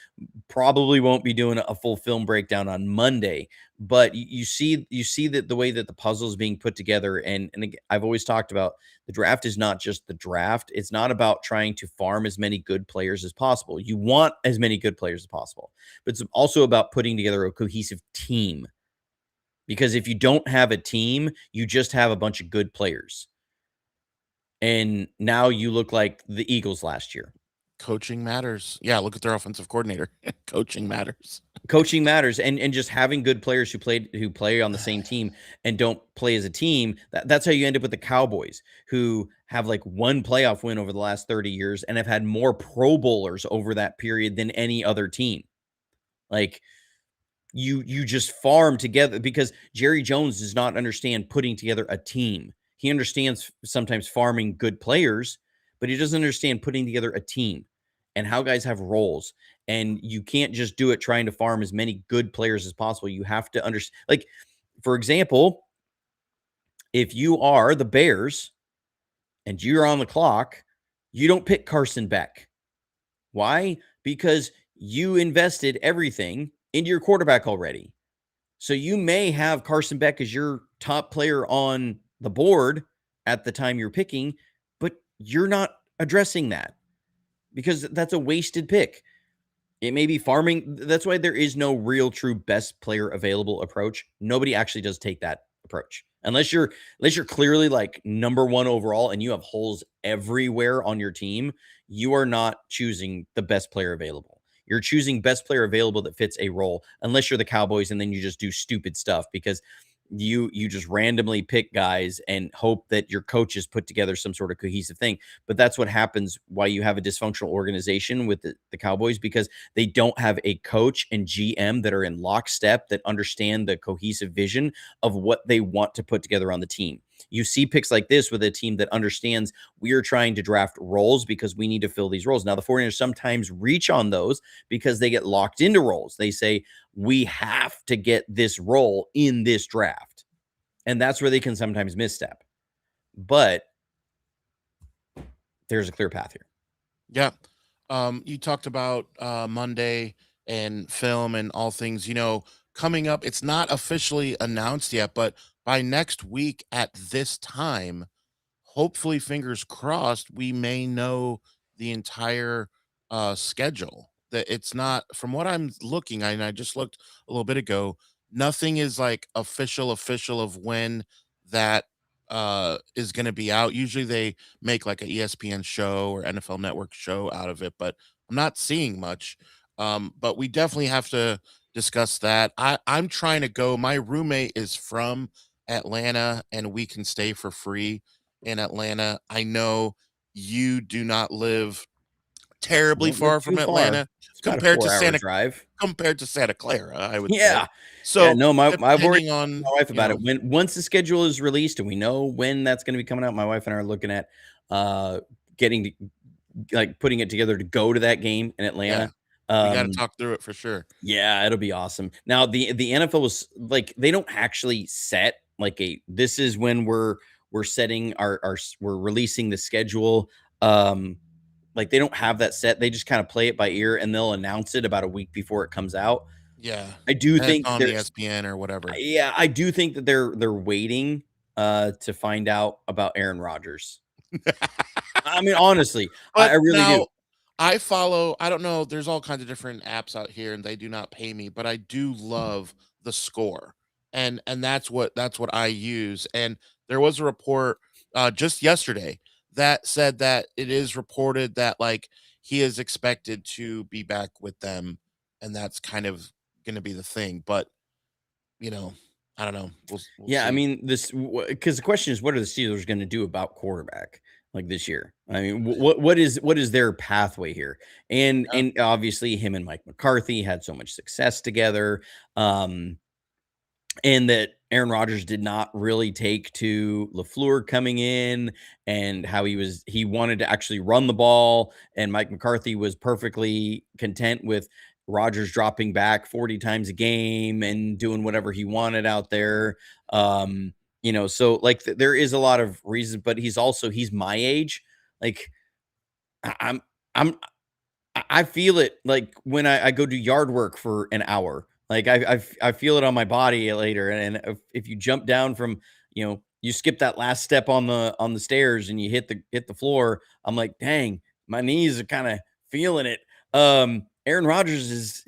probably won't be doing a full film breakdown on Monday, but you see that the way that the puzzle is being put together. And again, I've always talked about the draft is not just the draft. It's not about trying to farm as many good players as possible. You want as many good players as possible, but it's also about putting together a cohesive team. Because if you don't have a team, you just have a bunch of good players. And now you look like the Eagles last year. Coaching matters. Yeah, look at their offensive coordinator. Coaching matters. Coaching matters, and just having good players who play on the same team and don't play as a team. That's how you end up with the Cowboys, who have like one playoff win over the last 30 years and have had more Pro Bowlers over that period than any other team. Like you just farm together, because Jerry Jones does not understand putting together a team. He understands sometimes farming good players, but he doesn't understand putting together a team and how guys have roles. And you can't just do it trying to farm as many good players as possible. You have to understand, like, for example, if you are the Bears and you're on the clock, you don't pick Carson Beck. Why? Because you invested everything into your quarterback already. So you may have Carson Beck as your top player on the board at the time you're picking, but you're not addressing that because that's a wasted pick. It may be farming. That's why there is no real true best player available approach. Nobody actually does take that approach. Unless you're clearly like number one overall and you have holes everywhere on your team, you are not choosing the best player available. You're choosing best player available that fits a role, unless you're the Cowboys and then you just do stupid stuff because you just randomly pick guys and hope that your coaches put together some sort of cohesive thing. But that's what happens why you have a dysfunctional organization with the Cowboys, because they don't have a coach and GM that are in lockstep, that understand the cohesive vision of what they want to put together on the team. You see picks like this with a team that understands we are trying to draft roles because we need to fill these roles. Now, the 49ers sometimes reach on those because they get locked into roles. They say, we have to get this role in this draft. And that's where they can sometimes misstep. But there's a clear path here. Yeah. You talked about Monday and film and all things, coming up. It's not officially announced yet, but by next week at this time, hopefully, fingers crossed, we may know the entire schedule. That it's not, from what I'm looking, and I just looked a little bit ago, nothing is like official of when that is going to be out. Usually they make like a ESPN show or NFL Network show out of it, but I'm not seeing much. But we definitely have to discuss that. I'm trying to go. My roommate is from Atlanta, and we can stay for free in Atlanta. I know you do not live terribly Don't live far from too far. Atlanta It's about a compared to 4-hour drive. Santa Clara, I would say. Yeah. Yeah. So No, I've already depending talked to on, my wife about it. Once the schedule is released and we know when that's going to be coming out, my wife and I are looking at getting to, like, putting it together to go to that game in yeah, Atlanta. we got to Um, talk through it for sure. Yeah, it'll be awesome. Now, the NFL was like, they don't actually set like this is when we're setting we're releasing the schedule. Like, they don't have that set. They just kind of play it by ear, and they'll announce it about a week before it comes out. Yeah, I do and it's think on there's ESPN or whatever. Yeah, I do think that they're waiting to find out about Aaron Rodgers. I mean, honestly, I But really do. now I don't know, there's all kinds of different apps out here and they do not pay me, but I do love the score. And that's what I use. And there was a report just yesterday that said that it is reported that like he is expected to be back with them, and that's kind of going to be the thing. But, you know, I don't know. We'll Yeah, I see. mean, because the question is, what are the Steelers going to do about quarterback like this year? I mean, what is their pathway here? Yeah. And obviously, him and Mike McCarthy had so much success together, and that Aaron Rodgers did not really take to LaFleur coming in, and how he wanted to actually run the ball, and Mike McCarthy was perfectly content with Rodgers dropping back 40 times a game and doing whatever he wanted out there. So like there is a lot of reasons, but he's my age. Like, I'm I'm I feel it like when I go do yard work for an hour. Like I feel it on my body later. And if you jump down from, you skip that last step on the stairs and you hit the floor, I'm like, dang, my knees are kind of feeling it. Aaron Rodgers is,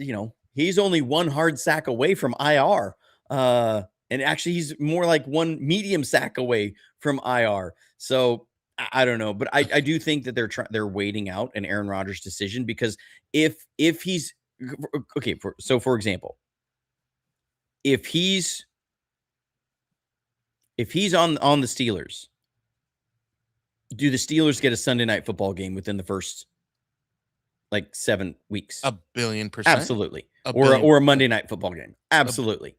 he's only one hard sack away from IR. And actually he's more like one medium sack away from IR. So I don't know, but I do think that they're waiting out an Aaron Rodgers decision because if he's okay, for example, if he's on the Steelers, do the Steelers get a Sunday night football game within the first like 7 weeks? 1,000,000,000%. Absolutely. A Or billion a percent. Monday night football game. Absolutely.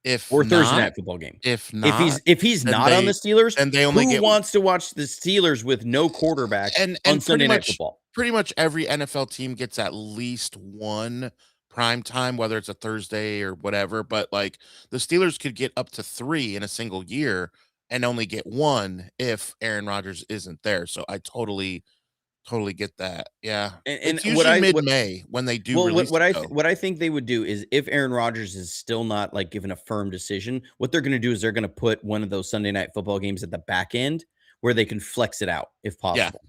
If Or Thursday not, night football game. if If not, he's then not on the Steelers, they only who get wants to watch the Steelers with no quarterback and on pretty Sunday night much football? pretty much every NFL team gets at least one prime time, whether it's a Thursday or whatever. But like the Steelers could get up to three in a single year and only get one if Aaron Rodgers isn't there. So I totally get that. Yeah. It's And what usually I what mid-May when they do Well, release it though. what I think they would do is if Aaron Rodgers is still not like given a firm decision, what they're going to do is they're going to put one of those Sunday night football games at the back end where they can flex it out if Yeah. possible.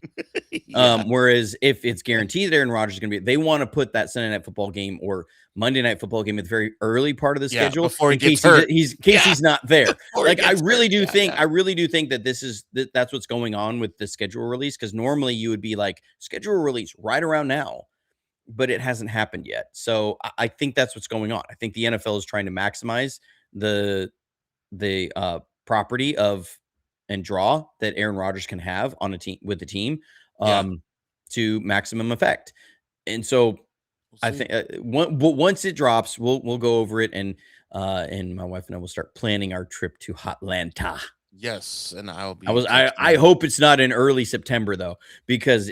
Yeah. Whereas if it's guaranteed that Aaron Rodgers is going to be, they want to put that Sunday night football game or Monday night football game at the very early part of the Yeah. schedule Before he in gets case hurt. Yeah. he's not there. Before he Like gets hurt. Yeah. Yeah. I really do think that that's what's going on with the schedule release because normally you would be like schedule release right around now, but it hasn't happened yet. So I think that's what's going on. I think the NFL is trying to maximize the property of and draw that Aaron Rodgers can have on a team with the team Yeah. to maximum effect. And so We'll I see. think once it drops, we'll go over it and my wife and I will start planning our trip to Hotlanta. Yes, and I'll be texting I you. hope it's not in early September though, because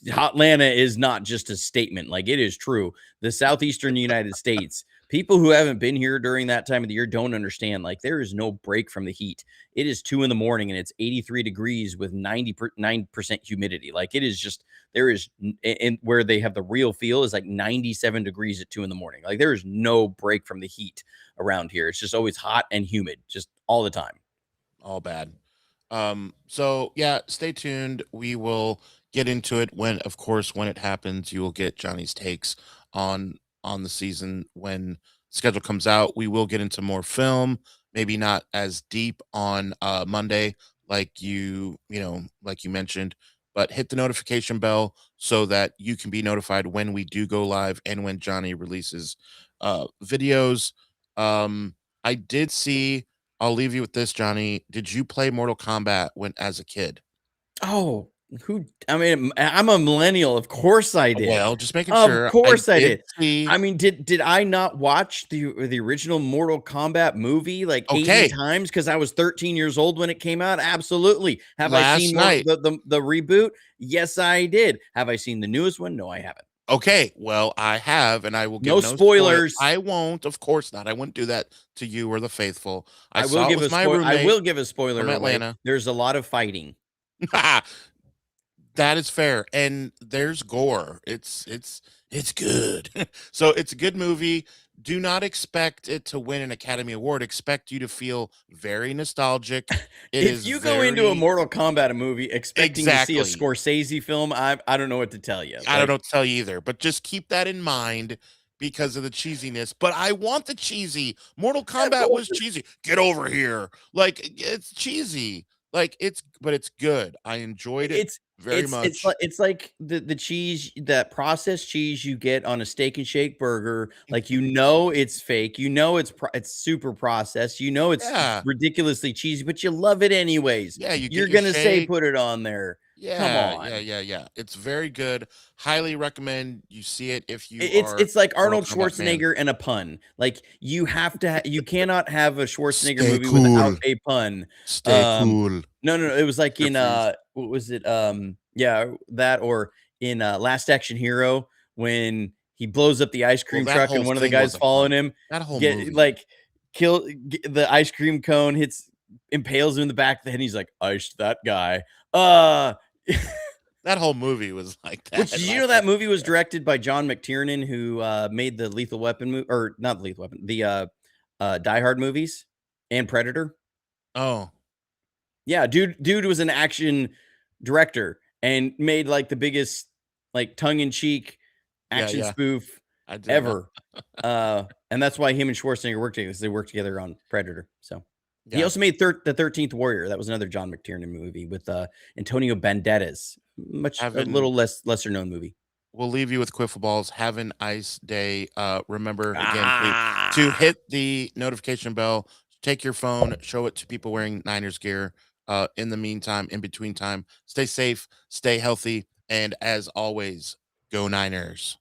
Hotlanta is not just a statement. Like it is true. The southeastern United States, people who haven't been here during that time of the year don't understand. Like there is no break from the heat. It is 2 a.m. and it's 83 degrees with 99% humidity. Like it is just there is and where they have the real feel is like 97 degrees at 2 a.m. Like there is no break from the heat around here. It's just always hot and humid, just all the time. All bad. So yeah, stay tuned. We will get into it when, of course, when it happens, you will get Johnny's takes on the season when schedule comes out. We will get into more film, maybe not as deep on Monday, like like you mentioned, but hit the notification bell so that you can be notified when we do go live and when Johnny releases videos. I did see I'll leave you with this, Johnny. Did you play Mortal Kombat when as a kid? Oh, I mean, I'm a millennial. Of course I did. Well, just making Of sure. I course I did did. see. I mean, did I not watch the original Mortal Kombat movie like 80 Okay, times because I was 13 years old when it came out? Absolutely. Have I last seen more night. the reboot? Yes, I did. Have I seen the newest one? No, I haven't. Okay, well, I have, and I will give No no spoil. spoilers. I won't, of course not. I wouldn't do that to you or the faithful. I I will saw it give with a my spoil. I roommate will give a from spoiler away. Atlanta. There's a lot of fighting. That is fair, and there's gore. It's good. So it's a good movie. Do not expect it to win an Academy Award. Expect you to feel very nostalgic. It If is you go into a very Mortal Kombat movie expecting to see a exactly. Scorsese film, I don't know what to tell you. I don't know Like what to tell you either, but just keep that in mind because of the cheesiness. But I want the cheesy. Mortal of Kombat was course. cheesy. Get over here. Like it's cheesy. Like but it's good. I enjoyed it It's very much. it's like the cheese, that processed cheese you get on a Steak and Shake burger, like, it's fake, it's super processed, it's Yeah. ridiculously cheesy, but you love it anyways. Yeah, you get You're your gonna say, shake. "Put it on there." Come Yeah, yeah, on. yeah, yeah. It's very good. Highly recommend you see it if I you are it's like Mortal Arnold Kombat fan. Schwarzenegger and a pun. Like, you have to you cannot have a Schwarzenegger Stay movie without cool. a pun. Stay Um, cool. no, it was like Or in, freeze. what was it? Yeah, that or in, Last Action Hero when he blows up the ice Well, cream that truck whole and one of the thing guys wasn't following fun. him That whole get movie. like, the ice cream cone hits impales him in the back of the head, and he's like, "Iced that guy." Uh That whole movie was like that. Which, did you know that movie was directed by John McTiernan, who made the Lethal Weapon movie, or not the Lethal Weapon, the Die Hard movies and Predator? Oh, Yeah, dude was an action director and made like the biggest like tongue-in-cheek yeah, action yeah. spoof I did not. ever. And that's why him and Schwarzenegger worked together, because they worked together on Predator. So he Yeah. also made the 13th Warrior. That was another John McTiernan movie with Antonio Banderas. A Having little lesser known movie. We'll leave you with Quiffle Balls. Have an ice day. Remember again, please, to Ah, hit the notification bell. Take your phone, show it to people wearing Niners gear. In the meantime, in between time, stay safe, stay healthy, and as always, go Niners.